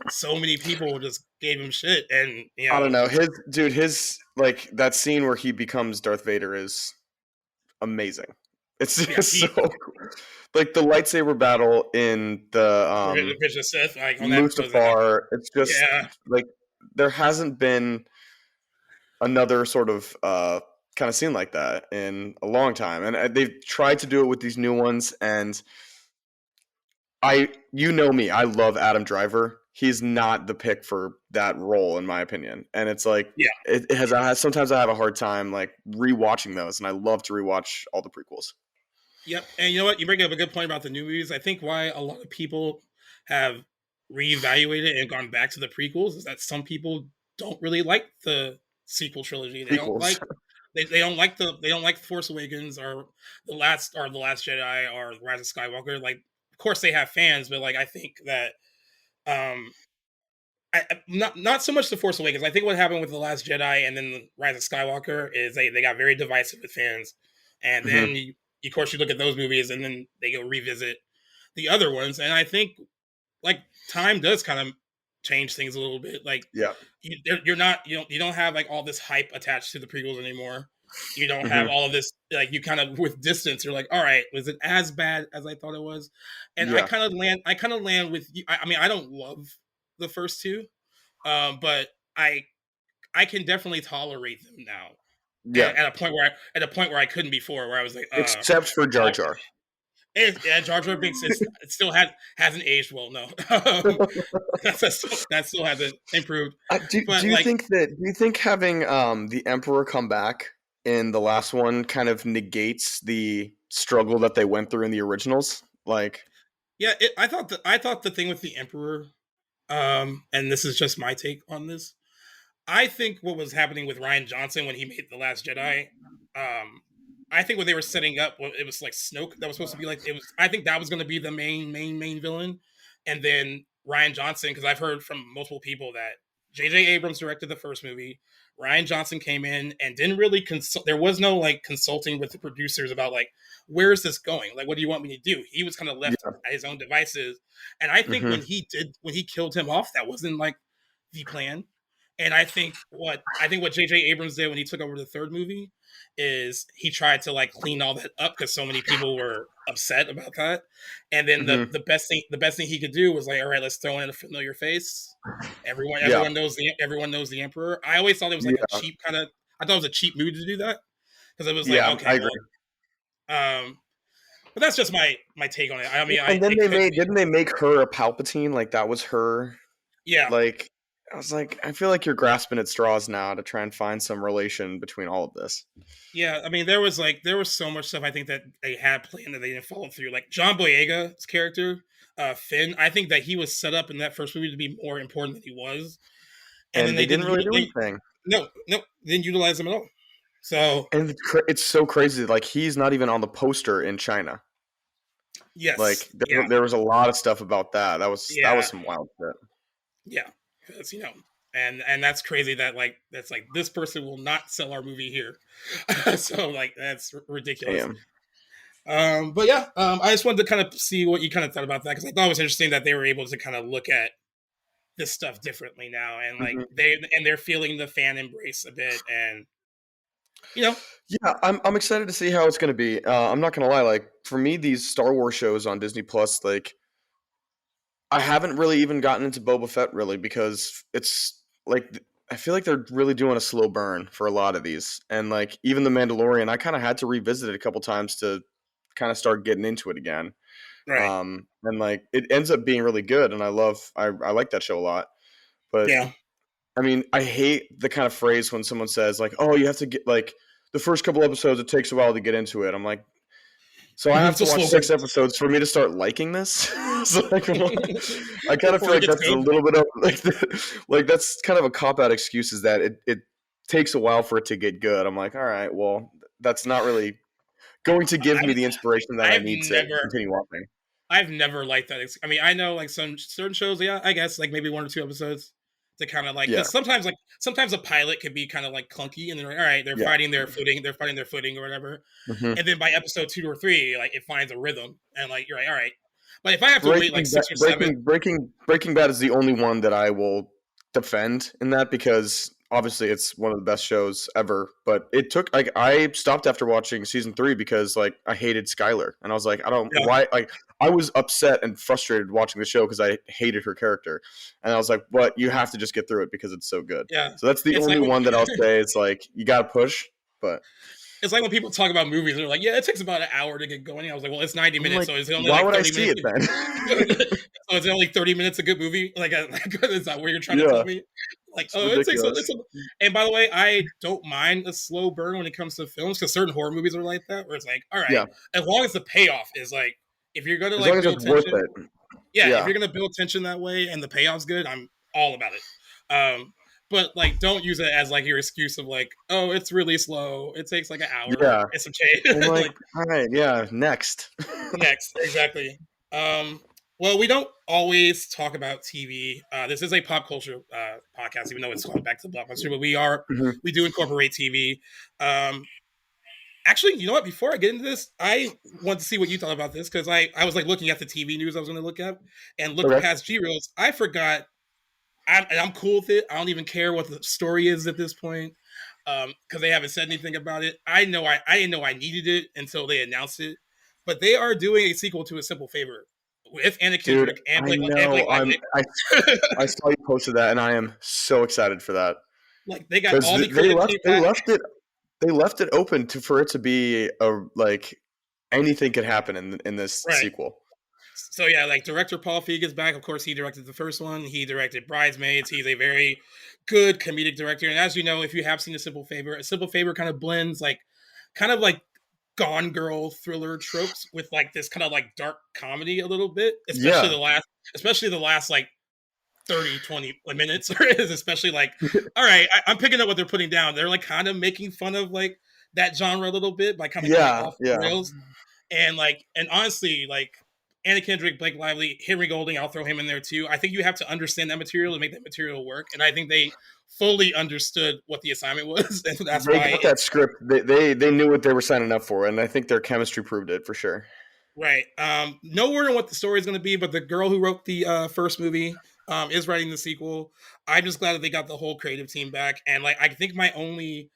so many people just gave him shit, and I don't know. His like that scene where he becomes Darth Vader is amazing. It's yeah, just so cool. Like the lightsaber battle in the the Vision Sith like on that was it like Mustafar. It's just yeah. like there hasn't been another sort of kind of scene like that in a long time, and they've tried to do it with these new ones. And you know me, I love Adam Driver. He's not the pick for that role, in my opinion. And it's like Yeah. it has. Sometimes I have a hard time like rewatching those, and I love to rewatch all the prequels. Yep. And you know what? You bring up a good point about the new movies. I think why a lot of people have reevaluated and gone back to the prequels is that some people don't really like the sequel trilogy. They don't Prequels, like they don't like Force Awakens or the Last Jedi or Rise of Skywalker. Like, of course they have fans, but like I think that um not so much the Force Awakens. I think what happened with the Last Jedi and then the Rise of Skywalker is they got very divisive with fans, and then hmm of course you look at those movies and then they go revisit the other ones, and I think like time does kind of change things a little bit. Like yeah, you're not you don't have like all this hype attached to the prequels anymore. You don't have hmm all of this like you kind of with distance. You're like, all right, was it as bad as I thought it was? And yeah, I kind of land with you. I mean, I don't love the first two, but I can definitely tolerate them now. yeah. At a point where at a point where I couldn't before, where I was like, Except for Jar Jar, Jar. Jar Jar Binks is it still hasn't aged well. No, that still hasn't improved. Do But you like, think having the Emperor come back in the last one kind of negates the struggle that they went through in the originals? Like, yeah, I thought the thing with the Emperor, and this is just my take on this. I think what was happening with Ryan Johnson when he made The Last Jedi, um, I think what they were setting up, it was like Snoke that was supposed to be like it was. I think that was going to be the main villain, and then Ryan Johnson, because I've heard from multiple people that J.J. Abrams directed the first movie. Ryan Johnson came in and didn't really consult. There was no like consulting with the producers about like where is this going? Like, what do you want me to do? He was kind of left yeah, at his own devices, and I think hmm when he killed him off, that wasn't like the plan, And I think what J.J. Abrams did when he took over the third movie is he tried to like clean all that up because so many people were upset about that. And then the Hmm. the best thing he could do was like, all right, let's throw in a familiar face. Everyone Yeah, everyone knows the Emperor. I always thought it was like a yeah, cheap kind of. I thought it was a cheap move to do that because it was like, yeah. okay, I well, agree. but that's just my take on it. I mean, And then it they could made be, didn't they make her a Palpatine? Like that was her. yeah. Like I was like, I feel like you're grasping at straws now to try and find some relation between all of this. Yeah, I mean, there was so much stuff I think that they had planned that they didn't follow through. Like John Boyega's character, Finn, I think that he was set up in that first movie to be more important than he was, and then And they they didn't didn't. really do They anything. no, didn't utilize him at all. So And it's so crazy. Like he's not even on the poster in China. Like yes, there, yeah, there was a lot of stuff about that. That was yeah, some wild shit. yeah, because and that's crazy that like that's like this person will not sell our movie here, so like that's ridiculous. Damn. But yeah, I just wanted to kind of see what you kind of thought about that because I thought it was interesting that they were able to kind of look at this stuff differently now, and like Hmm. they're feeling the fan embrace a bit, and you know, Yeah, I'm excited to see how it's gonna be. I'm not gonna lie. Like for me, these Star Wars shows on Disney Plus, like I haven't really even gotten into Boba Fett really because it's like I feel like they're really doing a slow burn for a lot of these, and like even the Mandalorian, I kind of had to revisit it a couple times to kind of start getting into it again. right? And like it ends up being really good, and I like that show a lot. But Yeah, I mean, I hate the kind of phrase when someone says like, "Oh, you have to get like the first couple episodes. It takes a while to get into it." I'm like, so I have it's to a watch slow burn 6 episodes for me to start liking this. So like, what? I kind of feel before it like gets that's a good. little bit of like, like that's kind of a cop out excuse. Is that it takes a while for it to get good. I'm like, all right, well, that's not really going to give me I've the inspiration that I I've need to never continue watching. I've never liked that. I mean, I know like some certain shows, yeah, I guess like maybe one or two episodes to kind of like Yeah, because sometimes a pilot can be kind of like clunky, and they're like, all right, yeah. they're finding their footing or whatever, Hmm. and then by episode 2 or 3, like it finds a rhythm, and like you're like, all right, but if I have to wait like Breaking Bad, 6 or 7, Breaking Bad is the only one that I will defend in that because obviously it's one of the best shows ever. But it took like I stopped after watching season 3 because like I hated Skylar and I was like I don't yeah, why like I was upset and frustrated watching the show because I hated her character and I was like, but you have to just get through it because it's so good. yeah, So that's the it's only like when one that I'll say it's like you got to push. But it's like when people talk about movies, they're like, yeah, it takes about an hour to get going. I was like, well, it's 90 I'm minutes, like, so it's only why like would I 30 see minutes. it then? So it's only 30 minutes a good movie. Like, is that what you're trying to tell Yeah, me? Like, it's oh, ridiculous. and by the way, I don't mind a slow burn when it comes to films because certain horror movies are like that, where it's like, all right, Yeah, as long as the payoff is like, if you're gonna as long like as it's build worth tension, it. yeah, if Yeah. you're gonna build tension that way and the payoff's good, I'm all about it. But like, don't use it as like your excuse of like, oh, it's really slow. It takes like an hour. Yeah. It's some I'm change. like, Like all right, yeah, next. next, exactly. Well, we don't always talk about TV. This is a pop culture podcast, even though it's called Back to the Blockbuster, but Mhm. we do incorporate TV. Um, Actually, you know what? Before I get into this, I want to see what you thought about this because I was like looking at the TV news I was going to look at and looked Okay. past G Reels. I forgot. I'm cool with it. I don't even care what the story is at this point because they haven't said anything about it. I didn't know I needed it until they announced it. But they are doing a sequel to A Simple Favor with Anna Dude, Kendrick and I Blake know. Lively. I saw you posted that and I am so excited for that. Like they got Cuz all the they creative left team they back. left it they left it open to for it to be a like anything could happen in this Right. sequel. So yeah, like director Paul Feig is back. Of course, he directed the first one. He directed Bridesmaids. He's a very good comedic director. And as you know, if you have seen A Simple Favor kind of blends kind of like Gone Girl thriller tropes with like this kind of like dark comedy a little bit, Yeah. especially the last like 30, 20 minutes, or is especially like, all right, I'm picking up what they're putting down. They're like kind of making fun of like that genre a little bit by kind of going Yeah, off the yeah. rails and honestly, like Anna Kendrick, Blake Lively, Henry Golding, I'll throw him in there too. I think you have to understand that material to make that material work, and I think they fully understood what the assignment was, and that's They why got that script. They knew what they were signing up for and I think their chemistry proved it for sure. right. No word on what the story is going to be, but the girl who wrote the first movie, is writing the sequel. I'm just glad that they got the whole creative team back. And like, I think my only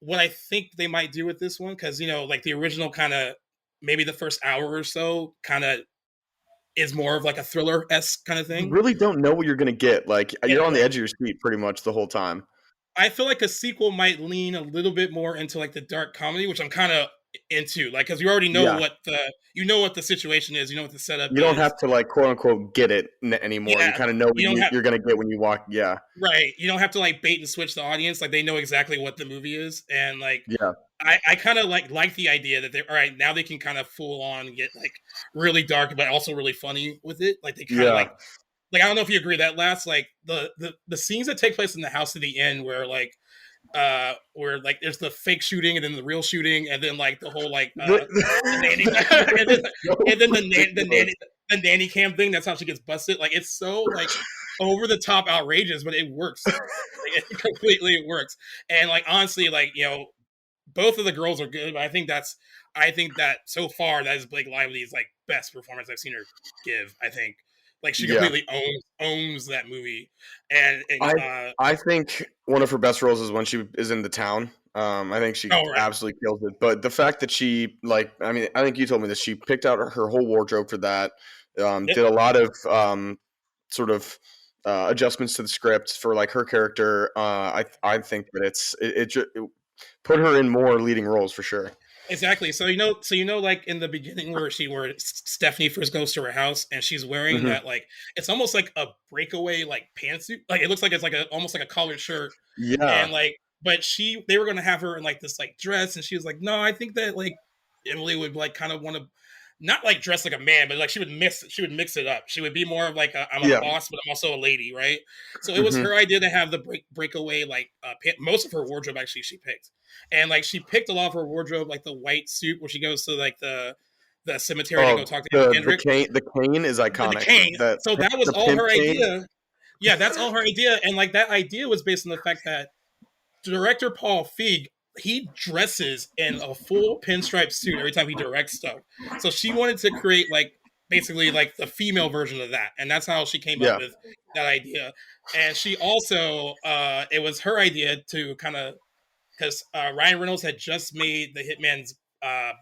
what I think they might do with this one, because like the original kind of maybe the first hour or so kind of is more of like a thriller esque kind of You thing. really don't know what you're gonna get. Like Yeah, you're on the like edge of your seat pretty much the whole time. I feel like a sequel might lean a little bit more into like the dark comedy, which I'm kind of into. Like, because you already know Yeah, what the situation is, what the setup you don't is. have to like quote unquote get it anymore. You Yeah, kind of know what you don't have you're gonna get when you walk. Yeah, right. You don't have to like bait and switch the audience. Like they know exactly what the movie is, and like yeah, I kind of like the idea that they're all right now. They can kind of full on get like really dark, but also really funny with it. Like they kind of yeah. like I don't know if you agree that last like the scenes that take place in the house at the end where like there's the fake shooting and then the real shooting and then like the whole like the nanny and then, So ridiculous. the nanny cam thing. That's how she gets busted. Like it's so like over the top outrageous, but it works. Like it completely works. And like honestly, like both of the girls are good, but I think that so far that is Blake Lively's like best performance I've seen her give. I think like she Yeah, completely owns that movie, and I I think one of her best roles is when she is in the town. I think she oh right, absolutely kills it. But the fact that she like, I mean, I think you told me this. She picked out her whole wardrobe for that. yep, Did a lot of sort of adjustments to the script for like her character. I think that it put her in more leading roles for sure. exactly. Like in the beginning where Stephanie first goes to her house and she's wearing Hmm. that like it's almost like a breakaway like pantsuit. Like it looks like it's like a almost like a collared shirt, Yeah, and like but they were gonna have her in like this like dress, and she was like, no, I think that like Emily would like kind of want to not like dress like a man, but like she would mix it up. She would be more of like I'm a yeah. boss, but I'm also a lady, right? So it was Hmm. her idea to have the breakaway like most of her wardrobe actually she picked, and like she picked a lot of her wardrobe like the white suit where she goes to like the cemetery to go Oh, talk to Anna Kendrick. the cane is The iconic. cane. So that was The all pimp her cane. idea. Yeah, that's all her idea, and like that idea was based on the fact that director Paul Feig he dresses in a full pinstripe suit every time he directs stuff. So she wanted to create like basically like the female version of that, and that's how she came up Yeah. with that idea. And she also it was her idea to kind of because Ryan Reynolds had just made the Hitman's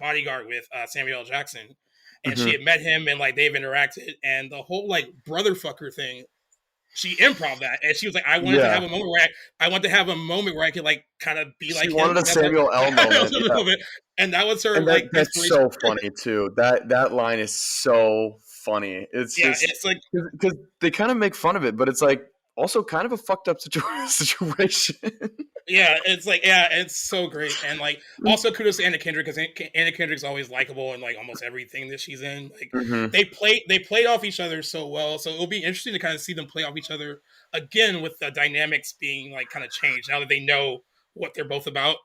bodyguard with Samuel L. Jackson, and she Hmm. had met him and like they've interacted, and the whole like brother fucker thing she improv that, and she was like, Yeah. I want to have a moment where I could like kind of be She like wanted him." a And that's what Samuel L. moment. Yeah. and that was her And like that's inspiration. so funny too. That line is so funny. It's Yeah, just it's like because they kind of make fun of it, but it's like also kind of a fucked up situation. it's so great, and like also kudos to Anna Kendrick because Anna Kendrick's always likable in like almost everything that she's in. Like Hmm. they played off each other so well, so it'll be interesting to kind of see them play off each other again with the dynamics being like kind of changed now that they know what they're both about.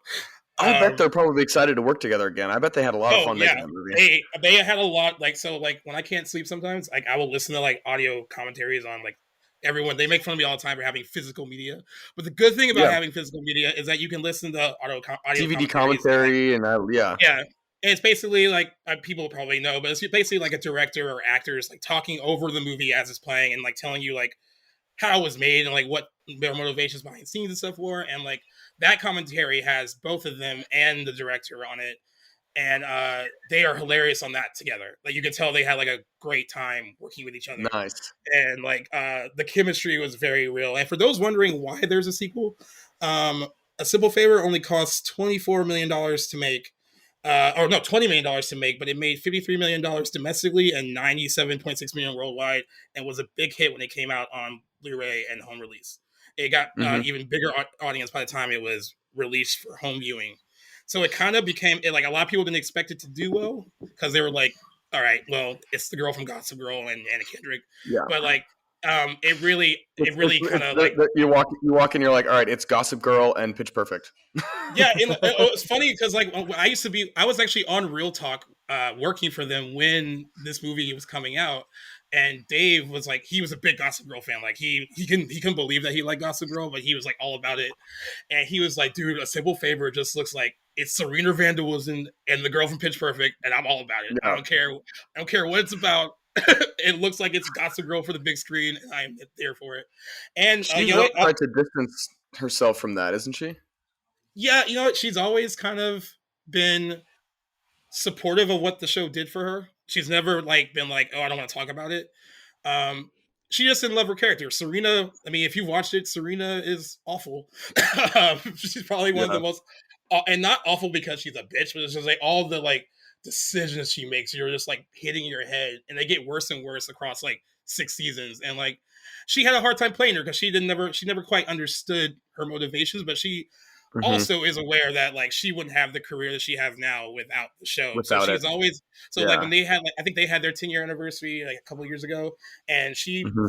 I bet Um, they're probably excited to work together again. I bet they had a lot of Oh fun making yeah, that movie. they had a lot like so like when I can't sleep sometimes like I will listen to like audio commentaries on like everyone they make fun of me all the time for having physical media, but the good thing about Yeah, having physical media is that you can listen to audio DVD commentaries and like commentary and yeah, yeah, and it's basically like people probably know, but it's basically like a director or actors like talking over the movie as it's playing and like telling you like how it was made and like what their motivations behind the scenes and stuff were, and like that commentary has both of them and the director on it, and they are hilarious on that together. Like you can tell they had like a great time working with each other, nice. and like the chemistry was very real. And for those wondering why there's a sequel, um, A Simple Favor only cost $24 million to make. Or no, $20 million to make, but it made $53 million domestically and 97.6 million worldwide, and was a big hit when it came out on Blu-ray and home release. It got Hmm. even bigger audience by the time it was released for home viewing. So it kind of became like a lot of people didn't expect it to do well because they were like, "All right, well, it's the girl from Gossip Girl and Anna Kendrick," Yeah. but like, It's, it really kind of like you walk and you're like, all right, it's Gossip Girl and Pitch Perfect. yeah, it's funny because like I was actually on Real Talk working for them when this movie was coming out, and Dave was like he was a big Gossip Girl fan. Like he couldn't believe that he liked Gossip Girl, but he was like all about it, and he was like, dude, A Simple Favor just looks like it's Serena Van der Woodsen and the girl from Pitch Perfect, and I'm all about it. Yeah. I don't care what it's about. It looks like it's Gossip Girl for the big screen, and I'm there for it. And She's you know really what? tried to distance herself from that, isn't she? Yeah, you know what? She's always kind of been supportive of what the show did for her. She's never like been like, "Oh, I don't want to talk about it." Um, she just didn't love her character. Serena, I mean, if you watched it, Serena is awful. She's probably one of the Yeah. most, and not awful because she's a bitch, but it's just like all the like decisions she makes, you're just like hitting your head, and they get worse and worse across like 6 seasons. And like, she had a hard time playing her because she never quite understood her motivations, but she Hmm. also is aware that like she wouldn't have the career that she has now without the show. So Without it. she's always like Yeah. when they had like I think they had their 10-year anniversary like a couple of years ago, and Hmm.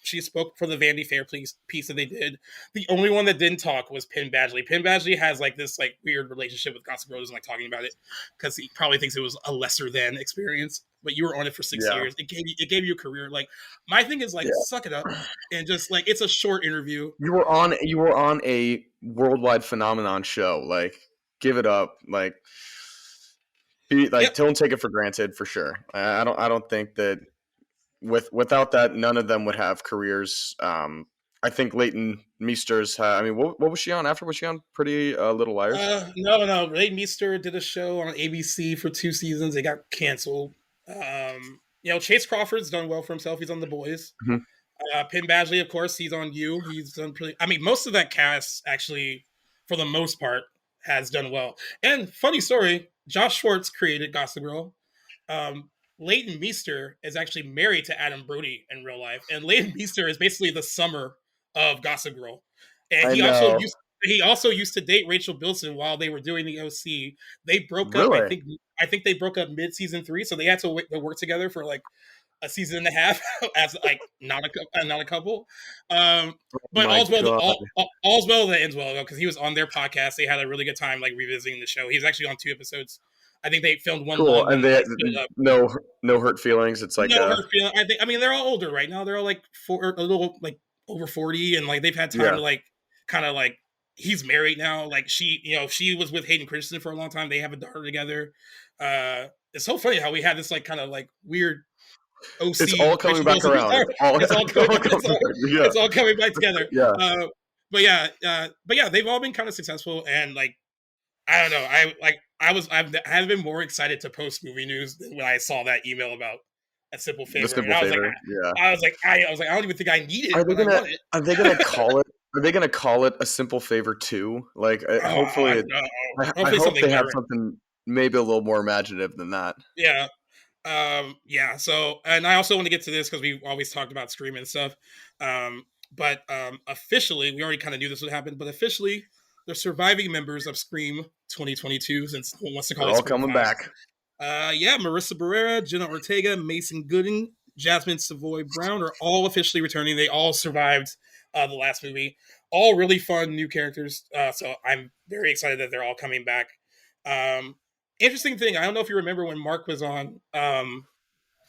she spoke for the Vanity Fair piece that they did. The only one that didn't talk was Penn Badgley. Penn Badgley has like this like weird relationship with Gossip Girl, doesn't like talking about it because he probably thinks it was a lesser than experience. But you were on it for six Yeah. years. It gave you a career. Like my thing is like Yeah. suck it up and just like it's a short interview. You were on a worldwide phenomenon show. Like, give it up. Like, Yep. don't take it for granted for sure. I don't think that without that, none of them would have careers. I think Leighton Meester's. I mean, what was she on after? Was she on Pretty Little Liars? No. Ray Meester did a show on ABC for 2 seasons. They got canceled. Chase Crawford's done well for himself. He's on The Boys. Hmm. Penn Badgley, of course, he's on You. He's done pretty. I mean, most of that cast actually, for the most part, has done well. And funny story, Josh Schwartz created Gossip Girl. Leighton Meester is actually married to Adam Brody in real life, and Leighton Meester is basically the Summer of Gossip Girl. And I know. he also used to date Rachel Bilson while they were doing the OC. They broke up. Really? I think they broke up mid season 3, so they had to work together for like a season and a half as like not a couple. But My God. all's well that ends well because he was on their podcast. They had a really good time like revisiting the show. He's actually on 2 episodes. I think they filmed one Cool. long And and they like split it up. no hurt feelings. It's like No hurt feeling. I mean they're all older right now. They're all like a little like over 40, and like they've had time yeah. to like kind of like he's married now. Like she was with Hayden Christensen for a long time. They have a daughter together. It's so funny how we had this like kind of like weird It's all OC coming Rachel back Bilson. around. It's all coming, Yeah. it's all coming back together. Yeah. But yeah, they've all been kind of successful, and like I don't know, I've been more excited to post movie news than when I saw that email about A Simple The Favor, and simple favor. Yeah. I don't even think I need it, Are they but I gonna want it. are they gonna call it are they gonna call it A Simple Favor 2? Like, I hopefully don't know. I Hopefully hope something they have better. something maybe a little more imaginative than that. Yeah. Yeah. So, and I also want to get to this because we always talked about Scream and stuff. But officially, we already kind of knew this would happen, but officially, the surviving members of Scream 2022, since no one wants to call They're it all Scream coming 5. back. Yeah, Marissa Barrera, Jenna Ortega, Mason Gooding, Jasmine Savoy Brown are all officially returning. They all survived the last movie. All really fun new characters. So I'm very excited that they're all coming back. Um, Interesting thing, I don't know if you remember when Mark was on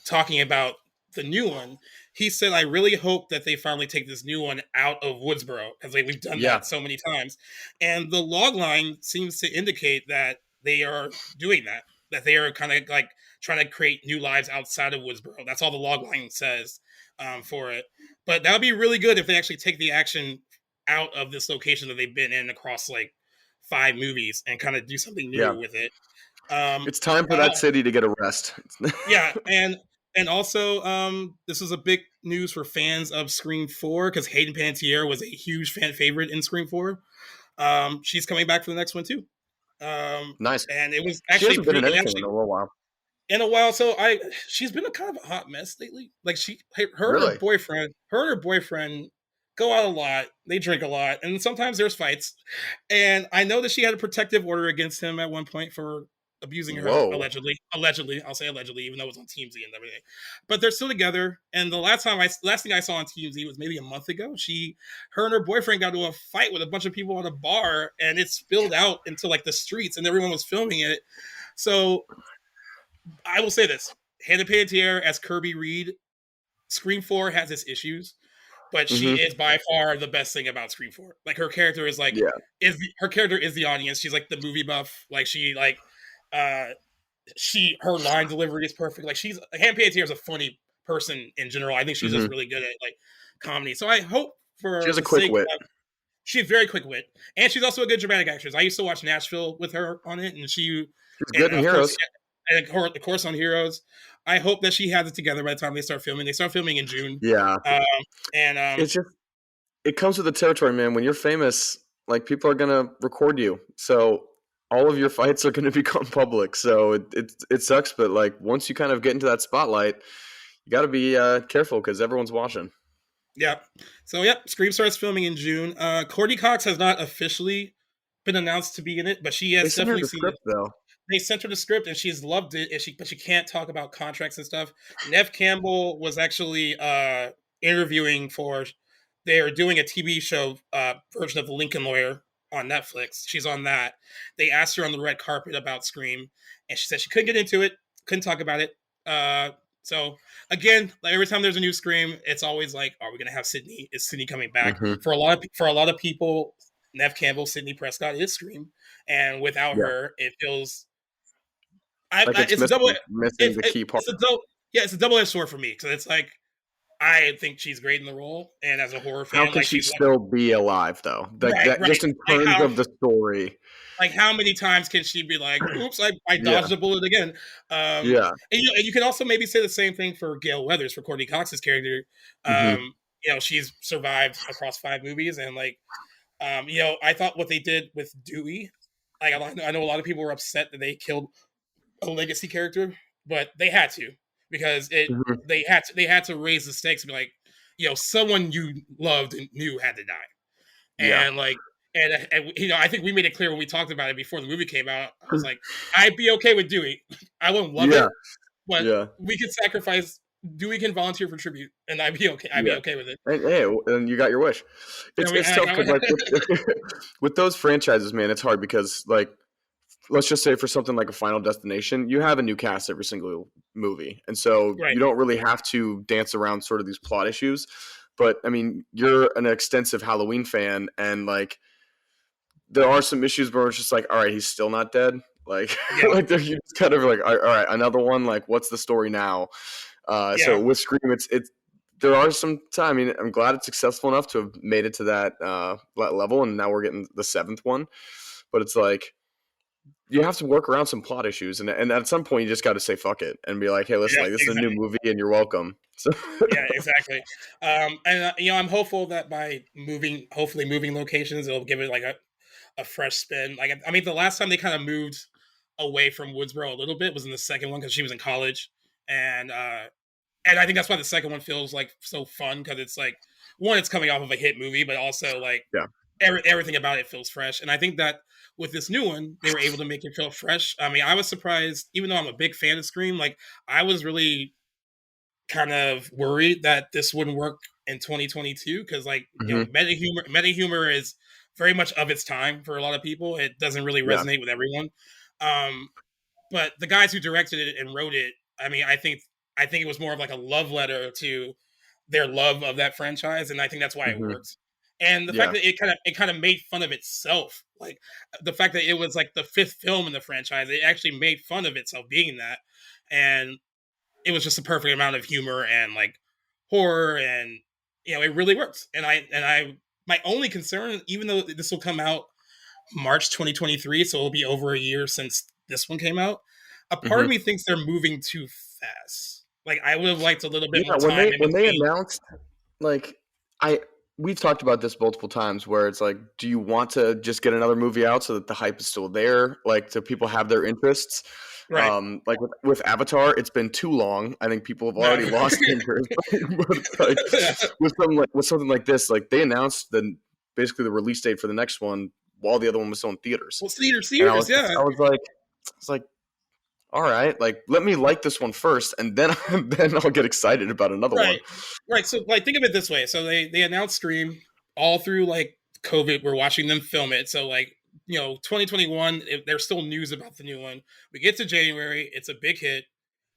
talking about the new one. He said, "I really hope that they finally take this new one out of Woodsboro because like, we've done Yeah. that so many times." And the log line seems to indicate that they are doing that. That they are kind of like trying to create new lives outside of Woodsboro. That's all the log line says for it. But that would be really good if they actually take the action out of this location that they've been in across like 5 movies and kind of do something Yeah. new with it. Um, It's time for that city to get a rest. yeah, and also this is a big news for fans of Scream 4 because Hayden Panettiere was a huge fan favorite in Scream 4. She's coming back for the next one too. Nice. And it was She actually hasn't been in pretty. anything in a little while. In a while. So she's been a kind of a hot mess lately. Like Really? her and her boyfriend go out a lot. They drink a lot, and sometimes there's fights. And I know that she had a protective order against him at one point for abusing her Whoa. allegedly. Allegedly, I'll say allegedly, even though it was on TMZ and everything. But they're still together. And the last thing I saw on TMZ was maybe a month ago. Her and her boyfriend got into a fight with a bunch of people at a bar, and it spilled out into like the streets, and everyone was filming it. So I will say this: Hannah Panettiere as Kirby Reed, Scream 4 has its issues, but she Mhm. is by far the best thing about Scream 4. Like her character is like Yeah. her character is the audience. She's like the movie buff. Like uh her line delivery is perfect. Like Hannah Panettiere is a funny person in general. I think she's just Hmm. really good at like comedy. So I hope She for has a the quick sake wit. of she's very quick wit, and she's also a good dramatic actress. I used to watch Nashville with her on it, and She's and good in of course, Heroes. and of course on Heroes. I hope that she has it together by the time they start filming. They start filming in June, Yeah, um, and it's just it comes with the territory, man. When you're famous, like people are gonna record you, so all of your fights are gonna become public. So it sucks, but like once you kind of get into that spotlight, you got to be careful because everyone's watching. yeah. So yep, Scream starts filming in June. Courtney Cox has not officially been announced to be in it, but she They has sent her definitely the seen it. script though. They sent her the script and she's loved it, but she can't talk about contracts and stuff. Nev Campbell was actually interviewing for. They're doing a TV show version of The Lincoln Lawyer on Netflix. She's on that. They asked her on the red carpet about Scream, and she said she couldn't get into it, couldn't talk about it. Uh, so again, like every time there's a new Scream, it's always like, are we gonna have Sydney? Is Sydney coming back? Hmm. For a lot of people, Nev Campbell, Sydney Prescott is Scream, and without Yeah, her, it feels like it's it's a double. missing the key part. It's a double. Yeah, it's a double edged sword for me because it's like I think she's great in the role, and as a horror How fan, can like she she's still be alive though? Like right, that, right. just in terms of the story. Like how many times can she be like, "Oops, I Yeah, dodged a bullet again." yeah. And you can also maybe say the same thing for Gail Weathers for Courtney Cox's character. Hmm. She's survived across 5 movies, and like, I thought what they did with Dewey, like I know a lot of people were upset that they killed a legacy character, but they had to because Hmm. they had to raise the stakes and be like, someone you loved and knew had to die, Yeah. and like, and I think we made it clear when we talked about it before the movie came out. I was like, I'd be okay with Dewey. I wouldn't love Yeah. it, but Yeah. we could sacrifice. Dewey can volunteer for tribute, and I'd be okay. I'd be Yeah. okay with it. And hey, and you got your wish. I mean, It's tough because like with those franchises, man, it's hard because like let's just say for something like a Final Destination, you have a new cast every single movie, and so right, you don't really have to dance around sort of these plot issues. But I mean, you're an extensive Halloween fan, and like there are some issues where it's just like, all right, he's still not dead. Like, yeah, like you just kind of like, all right, another one. Like, what's the story now? So yeah, with Scream, it's there are some time. I mean, I'm glad it's successful enough to have made it to that level, and now we're getting the seventh one. But it's like you have to work around some plot issues, and at some point you just got to say fuck it and be like, hey, listen, yeah, like this is a new exactly. movie, and you're welcome. So Yeah, exactly. And I'm hopeful that by hopefully moving locations, it'll give it like a fresh spin. Like, I mean, the last time they kind of moved away from Woodsboro a little bit was in the second one because she was in college, and and I think that's why the second one feels like so fun because it's like one, it's coming off of a hit movie, but also like yeah. everything about it feels fresh. And I think that with this new one, they were able to make it feel fresh. I mean, I was surprised, even though I'm a big fan of Scream, like I was really kind of worried that this wouldn't work in 2022 because like Hmm. meta humor is very much of its time for a lot of people. It doesn't really Yeah. resonate with everyone. um but the guys who directed it and wrote it, I mean, I think it was more of like a love letter to their love of that franchise, and I think that's why it Hmm. worked. And the fact Yeah. that it kind of made fun of itself, like the fact that it was like the fifth film in the franchise, it actually made fun of itself being that, and it was just a perfect amount of humor and like horror, and it really works. And I my only concern, even though this will come out March 2023, so it'll be over a year since this one came out, a part Hmm. of me thinks they're moving too fast. Like I would have liked a little bit Yeah. more time in When they between. announced like I we've talked about this multiple times where it's like, do you want to just get another movie out so that the hype is still there, like so people have their interests? Right. Like with Avatar, it's been too long. I think people have No. already lost interest. But it's like with something like this, like they announced basically the release date for the next one while the other one was still in theaters, Well, Cedar and Sears, yeah. I was like, all right, like let me like this one first, and then then I'll get excited about another one. Right. Right. So like think of it this way. So they announced Scream all through like COVID. We're watching them film it. So like, 2021, there's still news about the new one. We get to January, it's a big hit.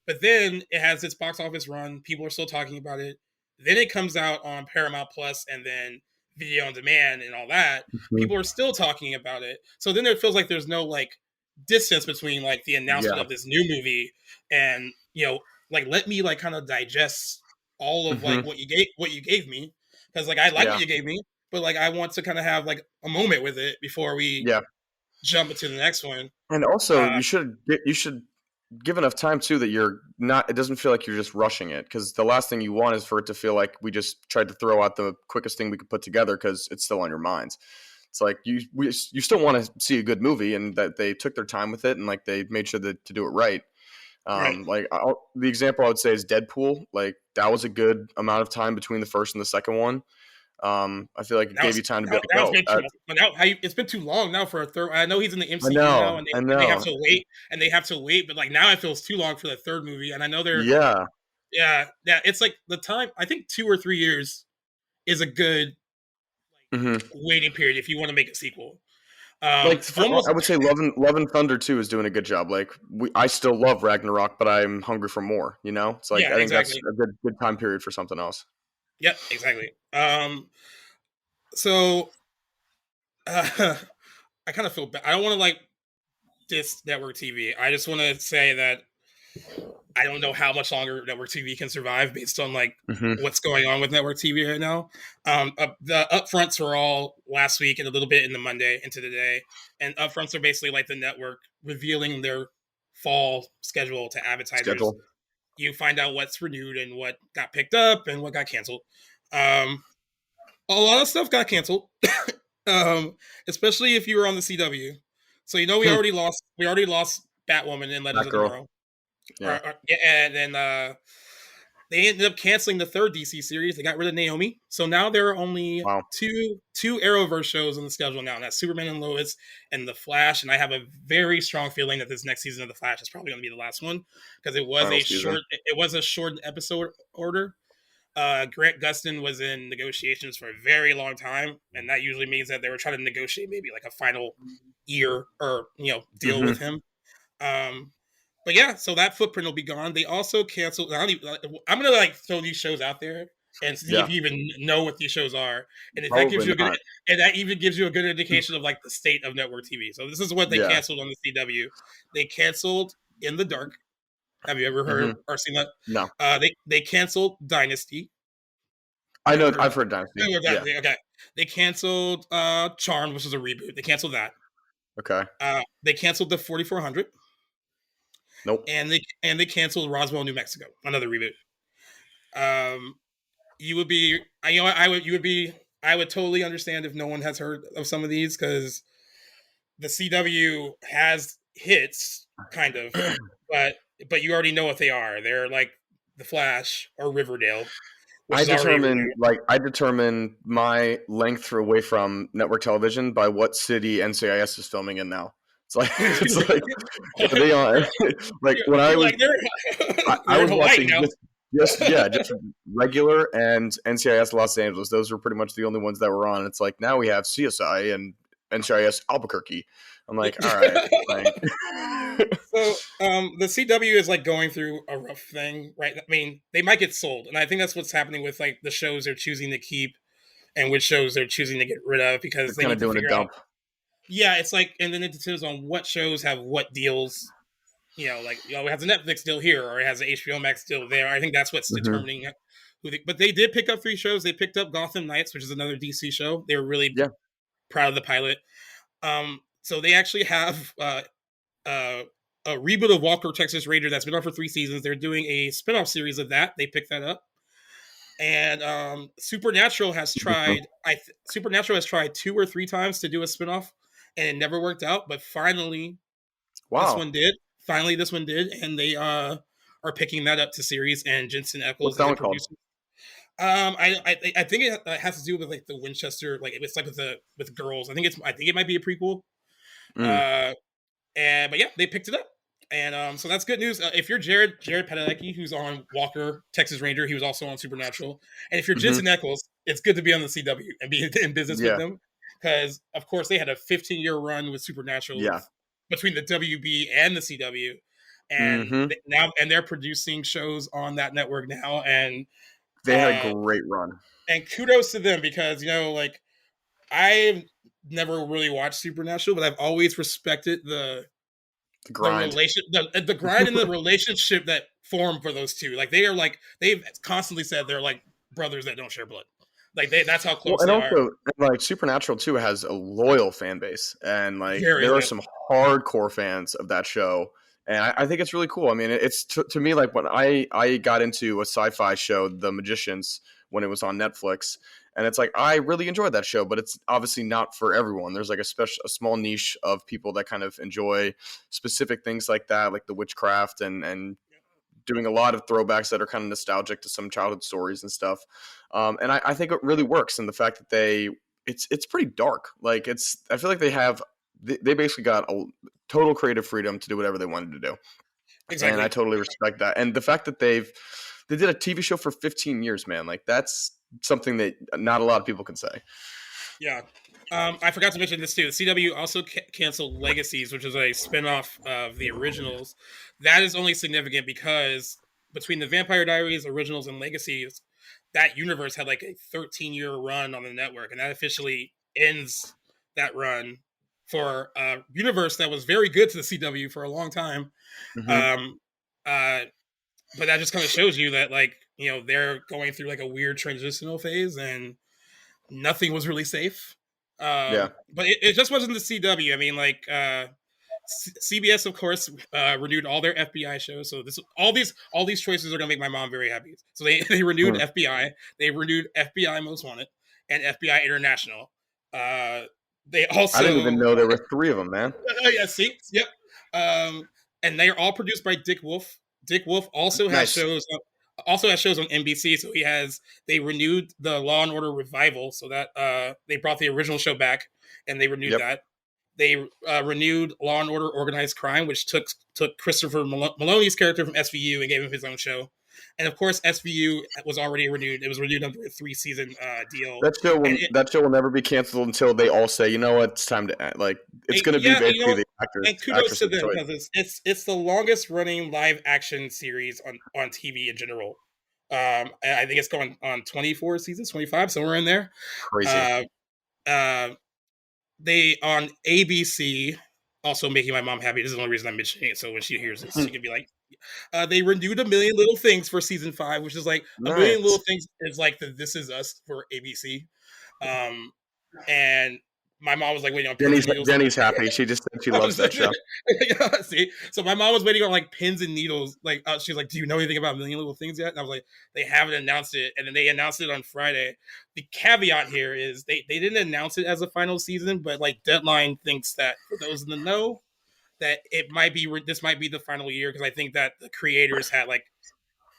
But then it has its box office run. People are still talking about it. Then it comes out on Paramount Plus and then video on demand and all that. Mhm. People are still talking about it. So then it feels like there's no like distance between like the announcement Yeah. of this new movie and like let me like kind of digest all of like Hmm. what you gave me, because like I like what Yeah. you gave me, but like I want to kind of have like a moment with it before we Yeah. jump into the next one. And also, Uh, you should give enough time too that you're not. It doesn't feel like you're just rushing it because the last thing you want is for it to feel like we just tried to throw out the quickest thing we could put together because it's still on your minds. It's like you still want to see a good movie and that they took their time with it and like they made sure that to do it right. right The example I would say is Deadpool. Like that was a good amount of time between the first and the second one. I feel like it gave you time to be like, now it's oh, been too much. But now it's been too long now for a third. I know he's in the I MCU now, know, and I they have know, to wait, but like now it feels too long for the third movie, and I know they're yeah. yeah. It's like the time. I think 2 or 3 years is a good Hmm. waiting period if you want to make a sequel. Like Almost I would say, Love and Thunder too is doing a good job. Like I still love Ragnarok, but I'm hungry for more. You know, it's like yeah, I think that's exactly. a good time period for something else. Yep, exactly. So I kind of feel bad. I don't want to like diss network TV. I just want to say that I don't know how much longer network TV can survive based on like Hmm. what's going on with network TV right now. The upfronts were all last week and a little bit in the Monday into the day, and upfronts are basically like the network revealing their fall schedule to advertisers. Schedule. You find out what's renewed and what got picked up and what got canceled. Um, a lot of stuff got canceled, um, especially if you were on the CW. So you know Hmm. we already lost Batwoman in Legends of Batgirl. Tomorrow. Yeah. Yeah, and then they ended up canceling the third DC series. They got rid of Naomi, so now there are only Wow. two Arrowverse shows on the schedule now. And that's Superman and Lois and the Flash. And I have a very strong feeling that this next season of the Flash is probably going to be the last one because Final season. it was a short episode order. Grant Gustin was in negotiations for a very long time, and that usually means that they were trying to negotiate maybe like a final year or deal with Hmm. him. Um, but yeah, so that footprint will be gone. They also canceled. I'm gonna like throw these shows out there and see if Yeah. you even know what these shows are, and if that gives Probably you a good, not. and that even gives you a good indication of like the state of network TV. So this is what they Yeah. canceled on the CW. They canceled In the Dark. Have you ever heard Hmm. or seen that? No. They canceled Dynasty. I You ever know. heard of I've that? heard Dynasty. You heard Yeah. Dynasty, okay. They canceled Charmed, which is a reboot. They canceled that. Okay. They canceled the 4400, Nope. and they canceled Roswell, New Mexico, another reboot. Um, you would be, I would, you would be, I would totally understand if no one has heard of some of these because the CW has hits, kind of, but you already know what they are. They're like The Flash or Riverdale, which is already renewed. I determine my length away from network television by what city NCIS is filming in now. It's like it's like are they on like when I You're was like they're I they're in was Hawaii watching now. just regular and NCIS Los Angeles. Those were pretty much the only ones that were on. It's like now we have CSI and NCIS Albuquerque. I'm like, all right, like, So the CW is like going through a rough thing, right? I mean, they might get sold, and I think that's what's happening with like the shows they're choosing to keep and which shows they're choosing to get rid of because they're they kind of need to doing a figure out. dump. Yeah, it's like, and then it depends on what shows have what deals. Like it has a Netflix deal here or it has an HBO Max deal there. I think that's what's Hmm. determining who. But they did pick up 3 shows. They picked up Gotham Knights, which is another DC show. They were really Yeah. proud of the pilot. So they actually have uh, a reboot of Walker Texas Ranger that's been on for 3 seasons. They're doing a spinoff series of that. They picked that up. And Supernatural has tried. Supernatural has tried 2 or 3 times to do a spinoff, and it never worked out. But finally, this Wow. one did. Finally, this one did, and they are picking that up to series. And Jensen Ackles What's is that a one called? producer. I think it has to do with like the Winchester, like it's like with girls. I think it might be a prequel. Mm. Uh, but yeah, they picked it up, and so that's good news. If you're Jared Padalecki, who's on Walker Texas Ranger, he was also on Supernatural, and if you're Hmm. Jensen Ackles, it's good to be on the CW and be in business with Yeah. them because of course they had a 15-year run with Supernatural Yeah. between the WB and the CW, and Hmm. now they're producing shows on that network now, They had a uh, great run. and kudos to them because like I've never really watched Supernatural, but I've always respected The the grind. relation, the grind and the relationship that formed for those two. Like they are like they've constantly said they're like brothers that don't share blood. Like that's how Well, close and they are. also like Supernatural too has a loyal fan base, and like Very there are loyal. some hardcore fans of that show, and I think it's really cool. I mean, it's to me like when I got into a sci-fi show, The Magicians, when it was on Netflix, and it's like I really enjoyed that show, but it's obviously not for everyone. There's like a small niche of people that kind of enjoy specific things like that, like the witchcraft and doing a lot of throwbacks that are kind of nostalgic to some childhood stories and stuff. And I think it really works in the fact that it's pretty dark. Like I feel like they basically got a total creative freedom to do whatever they wanted to do, and I Exactly. totally respect that. And the fact that they did a TV show for 15 years, man, like that's something that not a lot of people can say. Yeah. I forgot to mention this too. The CW also canceled Legacies, which is a spinoff of the originals. That is only significant because between the Vampire Diaries originals and Legacies, that universe had like a 13-year run on the network, and that officially ends that run for a universe that was very good to the CW for a long time. Mm-hmm. Um, uh, but that just kind of shows you that like they're going through like a weird transitional phase and nothing was really safe. Yeah. But it just wasn't the CW. I mean, like CBS, of course, renewed all their FBI shows. So all these choices are gonna make my mom very happy. So they renewed Hmm. FBI, they renewed FBI Most Wanted, and FBI International. Uh, they I didn't also even know there were three of them, man. yeah, see, yep. And they are all produced by Dick Wolf. Dick Wolf also has Nice. shows. Also has shows on NBC. So they renewed the Law and Order revival. So that they brought the original show back and they renewed Yep. that. They renewed Law and Order Organized Crime, which took Christopher Maloney's character from SVU and gave him his own show. And of course, SVU was already renewed. It was renewed under a 3-season deal. And That show will never be canceled until they all say, you know what, it's time to end. Like it's going to be yeah, basically the and kudos actors to of them choice. because it's the longest running live action series on TV in general. I think it's going on 24 seasons, 25, somewhere in there. Crazy. Uh, uh, they on ABC, also making my mom happy. This is the only reason I'm mentioning it. So when she hears this, she can be like, they renewed A Million Little Things for season 5, which is like A Million Little Nice. Things is like the This Is Us for ABC. Um, and my mom was like waiting on pins and needles. Jenny's happy. She just said she loves that show. Yeah, see, so my mom was waiting on like pins and needles. Like she's like, "Do you know anything about A Million Little Things yet?" And I was like, "They haven't announced it." And then they announced it on Friday. The caveat here is they didn't announce it as a final season, but like Deadline thinks that for those in the know, that it might be this might be the final year because I think that the creators had like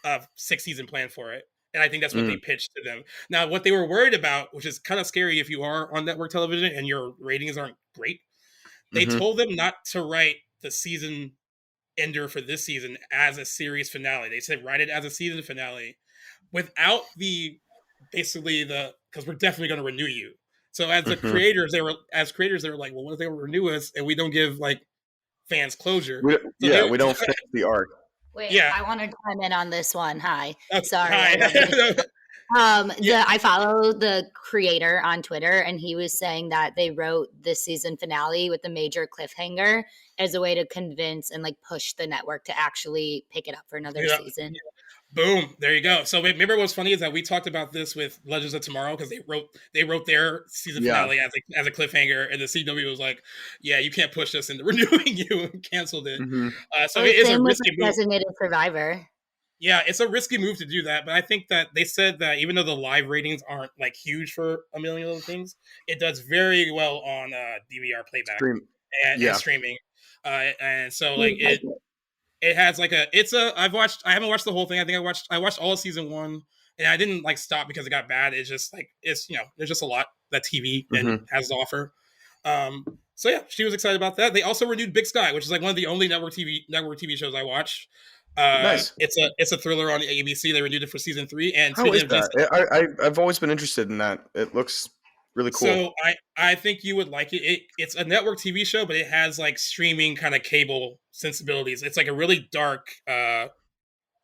a 6-season plan for it. And I think that's what they Mm, pitched to them. Now, what they were worried about, which is kind of scary if you are on network television and your ratings aren't great, they hmm told them not to write the season ender for this season as a series finale. They said write it as a season finale without the basically the because we're definitely going to renew you. So as the hmm creators, they were like, well, what if they renew us and we don't give like fans closure? So Yeah, we don't finish the arc. Wait, yeah, I want to chime in on this one. Hi. that's Sorry, I hi. love this. Yeah, I follow the creator on Twitter, and he was saying that they wrote this season finale with a major cliffhanger as a way to convince and like push the network to actually pick it up for another yeah. season. Boom, there you go. So remember what's funny is that we talked about this with Legends of Tomorrow because they wrote their season Yeah. finale as a cliffhanger, and the CW was like, "Yeah, you can't push us into renewing you," and canceled it. hmm So Well, it the is a same with risky like, move. Designated Survivor. Yeah, it's a risky move to do that, but I think that they said that even though the live ratings aren't like huge for A Million Little Things, it does very well on DVR playback Stream. and Yeah. streaming. And so like Seems like it. it has like I haven't watched the whole thing. I think I watched all of season 1 and I didn't like stop because it got bad. It's just like there's just a lot that TV and hmm has to offer. So yeah, she was excited about that. They also renewed Big Sky, which is like one of the only network TV shows I watch. Nice. It's a thriller on ABC. They renewed it for season 3. And How speaking is of that? Jason, I've always been interested in that. It looks really cool. so I think you would like it. It's a network TV show, but it has like streaming kind of cable sensibilities. It's like a really dark.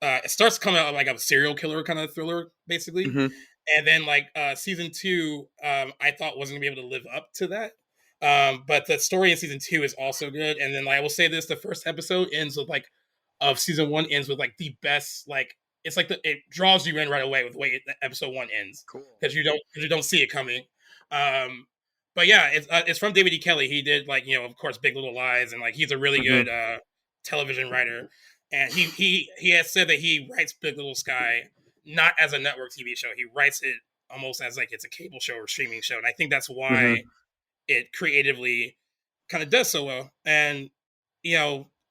It starts coming out like a serial killer kind of thriller, basically, hmm and then like season 2, I thought wasn't gonna be able to live up to that. But the story in season 2 is also good. And then, like, I will say this: the first episode ends with like of season 1 ends with like the best. Like, it's like it draws you in right away with the way episode 1 ends, Cool. because you don't see it coming. Um, but yeah, it's from David E. Kelly. He did, like, of course, Big Little Lies, and like he's a really good television writer. And he has said that he writes Big Little Sky not as a network TV show. He writes it almost as like it's a cable show or streaming show, and I think that's why it creatively kind of does so well. And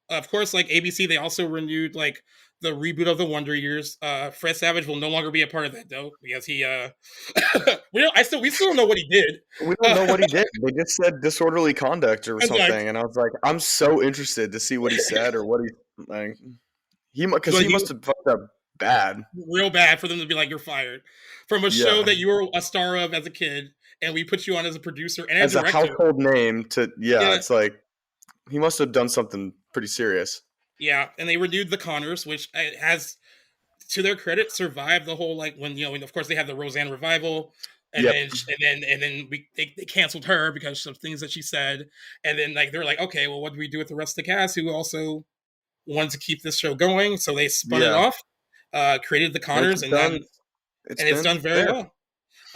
of course, like ABC, they also renewed like the reboot of the Wonder Years. Fred Savage will no longer be a part of that though, because he we still don't know what he did. We don't know what he did. They just said disorderly conduct or something, Like, and I was like, I'm so interested to see what he said or what he like. Because he must have fucked up bad, real bad, for them to be like, you're fired from a show that you were a star of as a kid, and we put you on as a producer and as a a household name. Yeah. It's like he must have done something pretty serious. Yeah, and they renewed the Connors, which has, to their credit, survived the whole, like, when of course they had the Roseanne revival, and then they canceled her because of things that she said, and then like they're like, okay, well, what do we do with the rest of the cast who also wanted to keep this show going? So they spun it off, created the Connors, and it's done very well.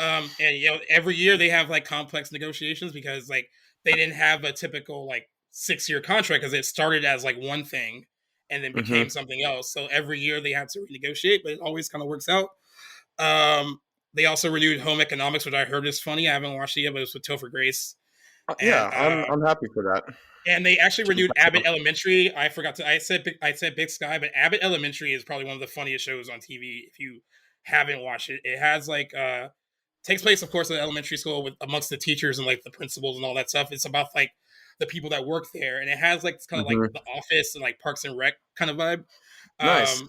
And every year they have like complex negotiations, because like they didn't have a typical like 6-year contract, because it started as like one thing and then became something else. So every year they had to renegotiate, but it always kind of works out. They also renewed Home Economics, which I heard is funny. I haven't watched it yet, but it's with Topher Grace. I'm happy for that. And they actually renewed Abbott Elementary. I said Big Sky, but Abbott Elementary is probably one of the funniest shows on TV if you haven't watched it. It has like takes place, of course, at elementary school with amongst the teachers and like the principals and all that stuff. It's about like the people that work there, and it has like kind of like The Office and like Parks and Rec kind of vibe. Nice.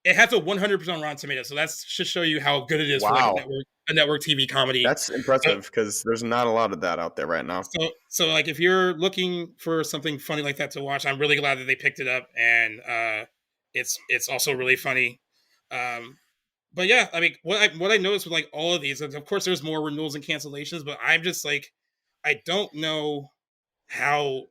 It has a 100% Rotten Tomatoes, so that should show you how good it is for like a network TV comedy. That's impressive, because there's not a lot of that out there right now. So like if you're looking for something funny like that to watch, I'm really glad that they picked it up, and it's also really funny. But yeah, I mean, what I noticed with like all of these, of course, there's more renewals and cancellations, but I'm just like, I don't know how,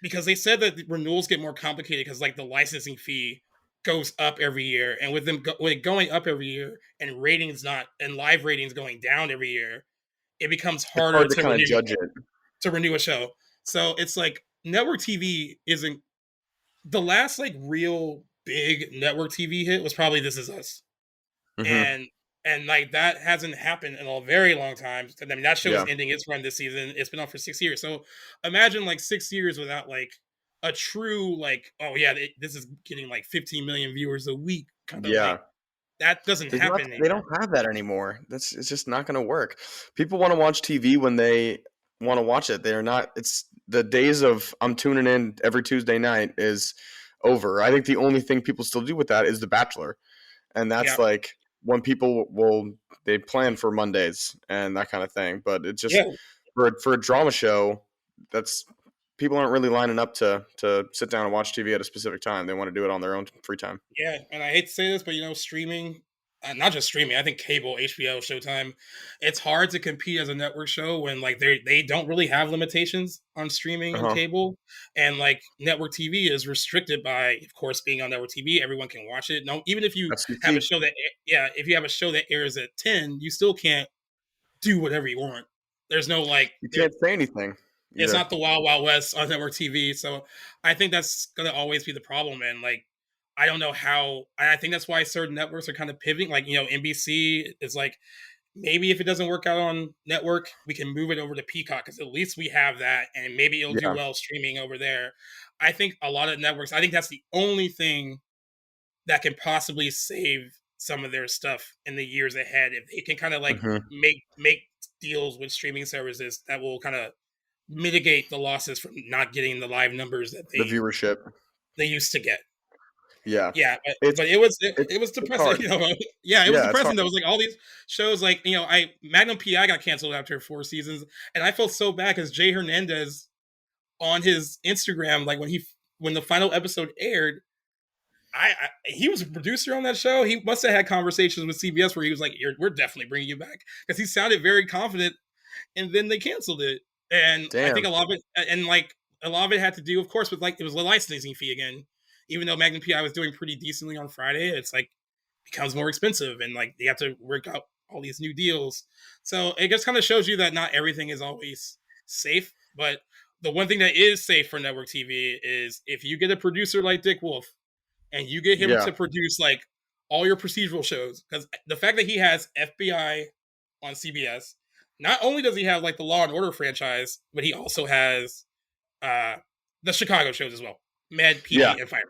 because they said that the renewals get more complicated because like the licensing fee goes up every year, and with it going up every year and live ratings going down every year, it becomes harder to kind of judge it, to renew a show. So it's like network TV isn't the last like real big network TV hit was probably This Is Us. And like that hasn't happened in a very long time. I mean, that show is ending its run this season. It's been on for 6 years. So imagine like 6 years without like a true like, oh yeah, this is getting like 15 million viewers a week. Kind of like, that doesn't happen anymore. They don't have that anymore. It's just not going to work. People want to watch TV when they want to watch it. They're not. It's the days of I'm tuning in every Tuesday night is over. I think the only thing people still do with that is The Bachelor, and that's like when people they plan for Mondays and that kind of thing. But it's just for a drama show, that's people aren't really lining up to sit down and watch TV at a specific time. They want to do it on their own free time. Yeah, and I hate to say this, but streaming, not just streaming, I think cable, HBO, Showtime, it's hard to compete as a network show when like they don't really have limitations on streaming on cable, and like network TV is restricted by, of course, being on network TV. Everyone can watch it. No, even if you have a show that airs at 10, you still can't do whatever you want. There's no like you can't say anything. Either. It's not the Wild Wild West on network TV, so I think that's gonna always be the problem. And like, I don't know how. I think that's why certain networks are kind of pivoting. Like, NBC is like, maybe if it doesn't work out on network, we can move it over to Peacock, because at least we have that, and maybe it'll do well streaming over there. I think a lot of networks, I think that's the only thing that can possibly save some of their stuff in the years ahead, if they can kind of like make deals with streaming services that will kind of mitigate the losses from not getting the live numbers that the viewership they used to get. Yeah, but it was depressing. It was depressing though. It was like all these shows, like Magnum PI got canceled after 4 seasons, and I felt so bad because Jay Hernandez on his Instagram, like when the final episode aired, he was a producer on that show. He must have had conversations with CBS where he was like, "We're definitely bringing you back," because he sounded very confident, and then they canceled it. And I think Damn. a lot of it, and like a lot of it had to do, of course, with like it was the licensing fee again. Even though Magnum PI was doing pretty decently on Friday, it's like becomes more expensive, and like they have to work out all these new deals. So it just kind of shows you that not everything is always safe. But the one thing that is safe for network TV is if you get a producer like Dick Wolf and you get him Yeah. to produce like all your procedural shows, because the fact that he has FBI on CBS, not only does he have like the Law and Order franchise, but he also has uh the Chicago shows as well, Mad Yeah. PD and Fire.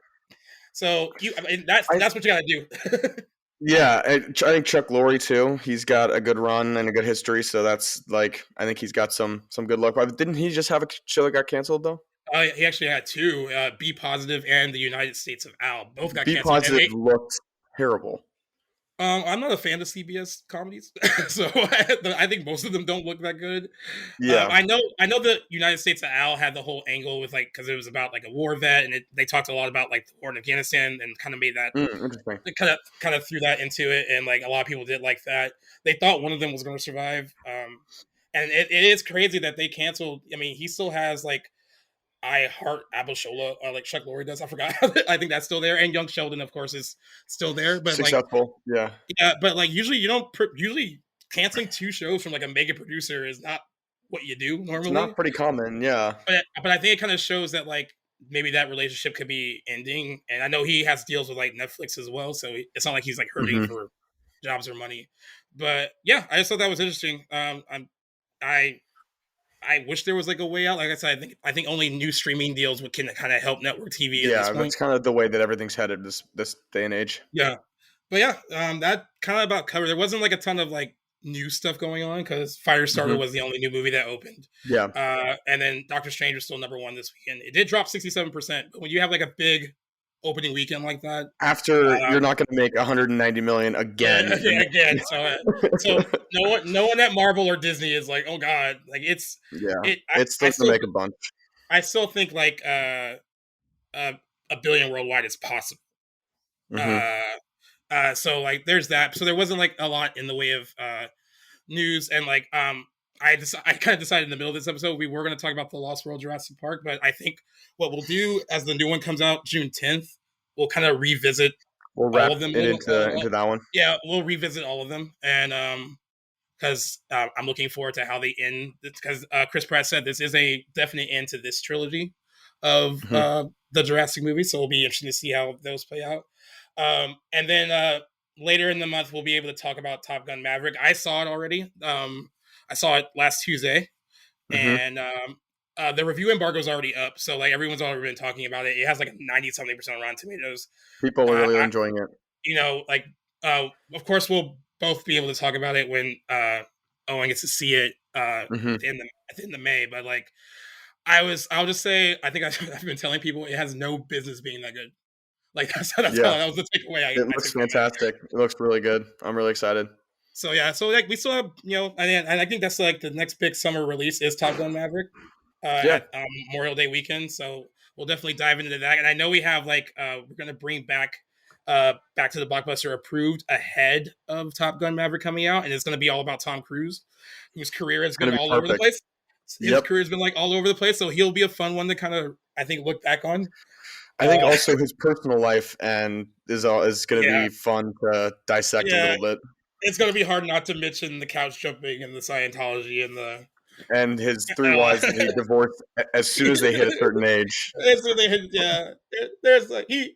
So I mean, I, that's what you got to do. yeah. I think Chuck Lorre too. He's got a good run and a good history, so that's like I think he's got some good luck. But didn't he just have a show that got canceled though? He actually had two, Be Positive and the United States of Al. Both got Be canceled. And Positive looked terrible. I'm not a fan of CBS comedies, so I think most of them don't look that good. Yeah. I know the United States of Al had the whole angle with like because it was about like a war vet, and they talked a lot about like the war in Afghanistan, and kind of made that Interesting. kind of threw that into it, and like a lot of people did like that. They thought one of them was going to survive, and it is crazy that they canceled. I mean, he still has like I Heart Abishola, like Chuck Lorre does. I forgot. I think that's still there, and Young Sheldon, of course, is still there. But like, Successful. Yeah. yeah, but like usually you don't. Usually canceling two shows from like a mega producer is not what you do It's normally. not pretty common. Yeah. But I think it kind of shows that like maybe that relationship could be ending. And I know he has deals with like Netflix as well, so it's not like he's like hurting for jobs or money. But yeah, I just thought that was interesting. I I wish there was like a way out. Like I said, I think only new streaming deals can kind of help network TV at this Yeah, point. that's kind of the way that everything's headed this day and age. Yeah, but yeah, that kind of about covered. There wasn't like a ton of like new stuff going on because Firestarter was the only new movie that opened. Yeah. And then Doctor Strange was still number one this weekend. It did drop 67%, but when you have like a big opening weekend like that, After you're not going to make 190 million again. again. So no one at Marvel or Disney is like, oh god, like it's it's still going to make a bunch. I still think like a billion worldwide is possible. So like there's that. So there wasn't like a lot in the way of news, and like I kind of decided in the middle of this episode we were going to talk about the Lost World Jurassic Park, but I think what we'll do as the new one comes out June 10th, we'll kind of revisit wrap all of them it into that one. Yeah, we'll revisit all of them, and because I'm looking forward to how they end. Because Chris Pratt said this is a definite end to this trilogy of the Jurassic movies, so it'll be interesting to see how those play out. And then later in the month, we'll be able to talk about Top Gun Maverick. I saw it already. I saw it last Tuesday, and the review embargo is already up. So like everyone's already been talking about it. It has like a 90-something% on Rotten Tomatoes. People are really enjoying it. You know, like of course we'll both be able to talk about it when Owen gets to see it at the end of May. But like I'll just say I think I've been telling people it has no business being that good. Like that was the takeaway. It looks fantastic. It looks really good. I'm really excited. So yeah, so like we still have and I think that's like the next big summer release is Top Gun Maverick at Memorial Day weekend. So we'll definitely dive into that. And I know we have like we're gonna bring back to the Blockbuster approved ahead of Top Gun Maverick coming out, and it's gonna be all about Tom Cruise, whose career has been all over the place. His career has been like all over the place, so he'll be a fun one to kind of I think look back on. I think also his personal life and is going to be fun to dissect a little bit. It's going to be hard not to mention the couch jumping and the Scientology and his 3 wives that he divorced as soon as they hit a certain age. As soon as they hit, there's like he's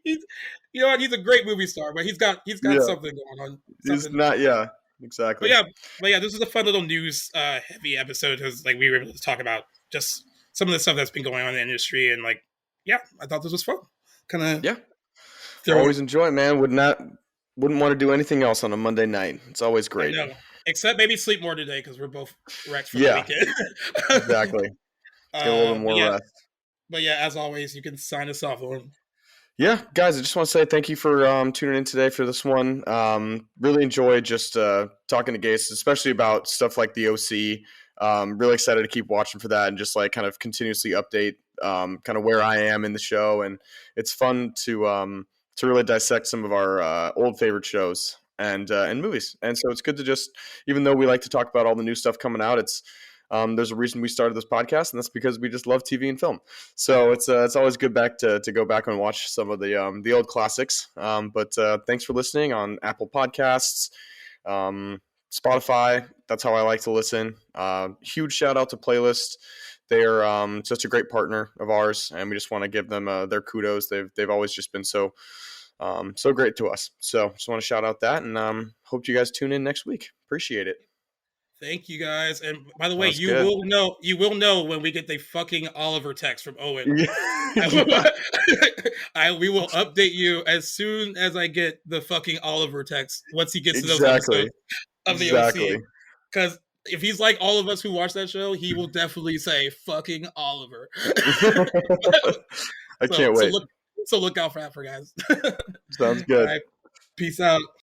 you know what, he's a great movie star, but he's got something going on. He's not, exactly. But yeah, this is a fun little news heavy episode because like we were able to talk about just some of the stuff that's been going on in the industry, and like I thought this was fun. Kind of always enjoy it, man. Wouldn't want to do anything else on a Monday night. It's always great. I know. Except maybe sleep more today because we're both wrecked for the weekend. Exactly. Get a little more rest. But yeah, as always, you can sign us off, Owen. Yeah, guys, I just want to say thank you for tuning in today for this one. Really enjoyed just talking to Gase, especially about stuff like the OC. Really excited to keep watching for that and just like kind of continuously update kind of where I am in the show. And it's fun to really dissect some of our old favorite shows and movies. And so it's good to just, even though we like to talk about all the new stuff coming out, it's there's a reason we started this podcast, and that's because we just love TV and film. So it's always good to go back and watch some of the old classics. But thanks for listening on Apple Podcasts, Spotify. That's how I like to listen. Huge shout out to Playlist. They're such a great partner of ours, and we just want to give them their kudos. They've always just been so great to us. So just want to shout out that, and hope you guys tune in next week. Appreciate it. Thank you guys. And by the way, That's good. you will know when we get the fucking Oliver text from Owen. Yeah. We will update you as soon as I get the fucking Oliver text once he gets to those Exactly. episodes of the Exactly. OC. Because if he's like all of us who watch that show, he will definitely say fucking Oliver. I can't wait. So look out for that, guys. Sounds good. All right, peace out.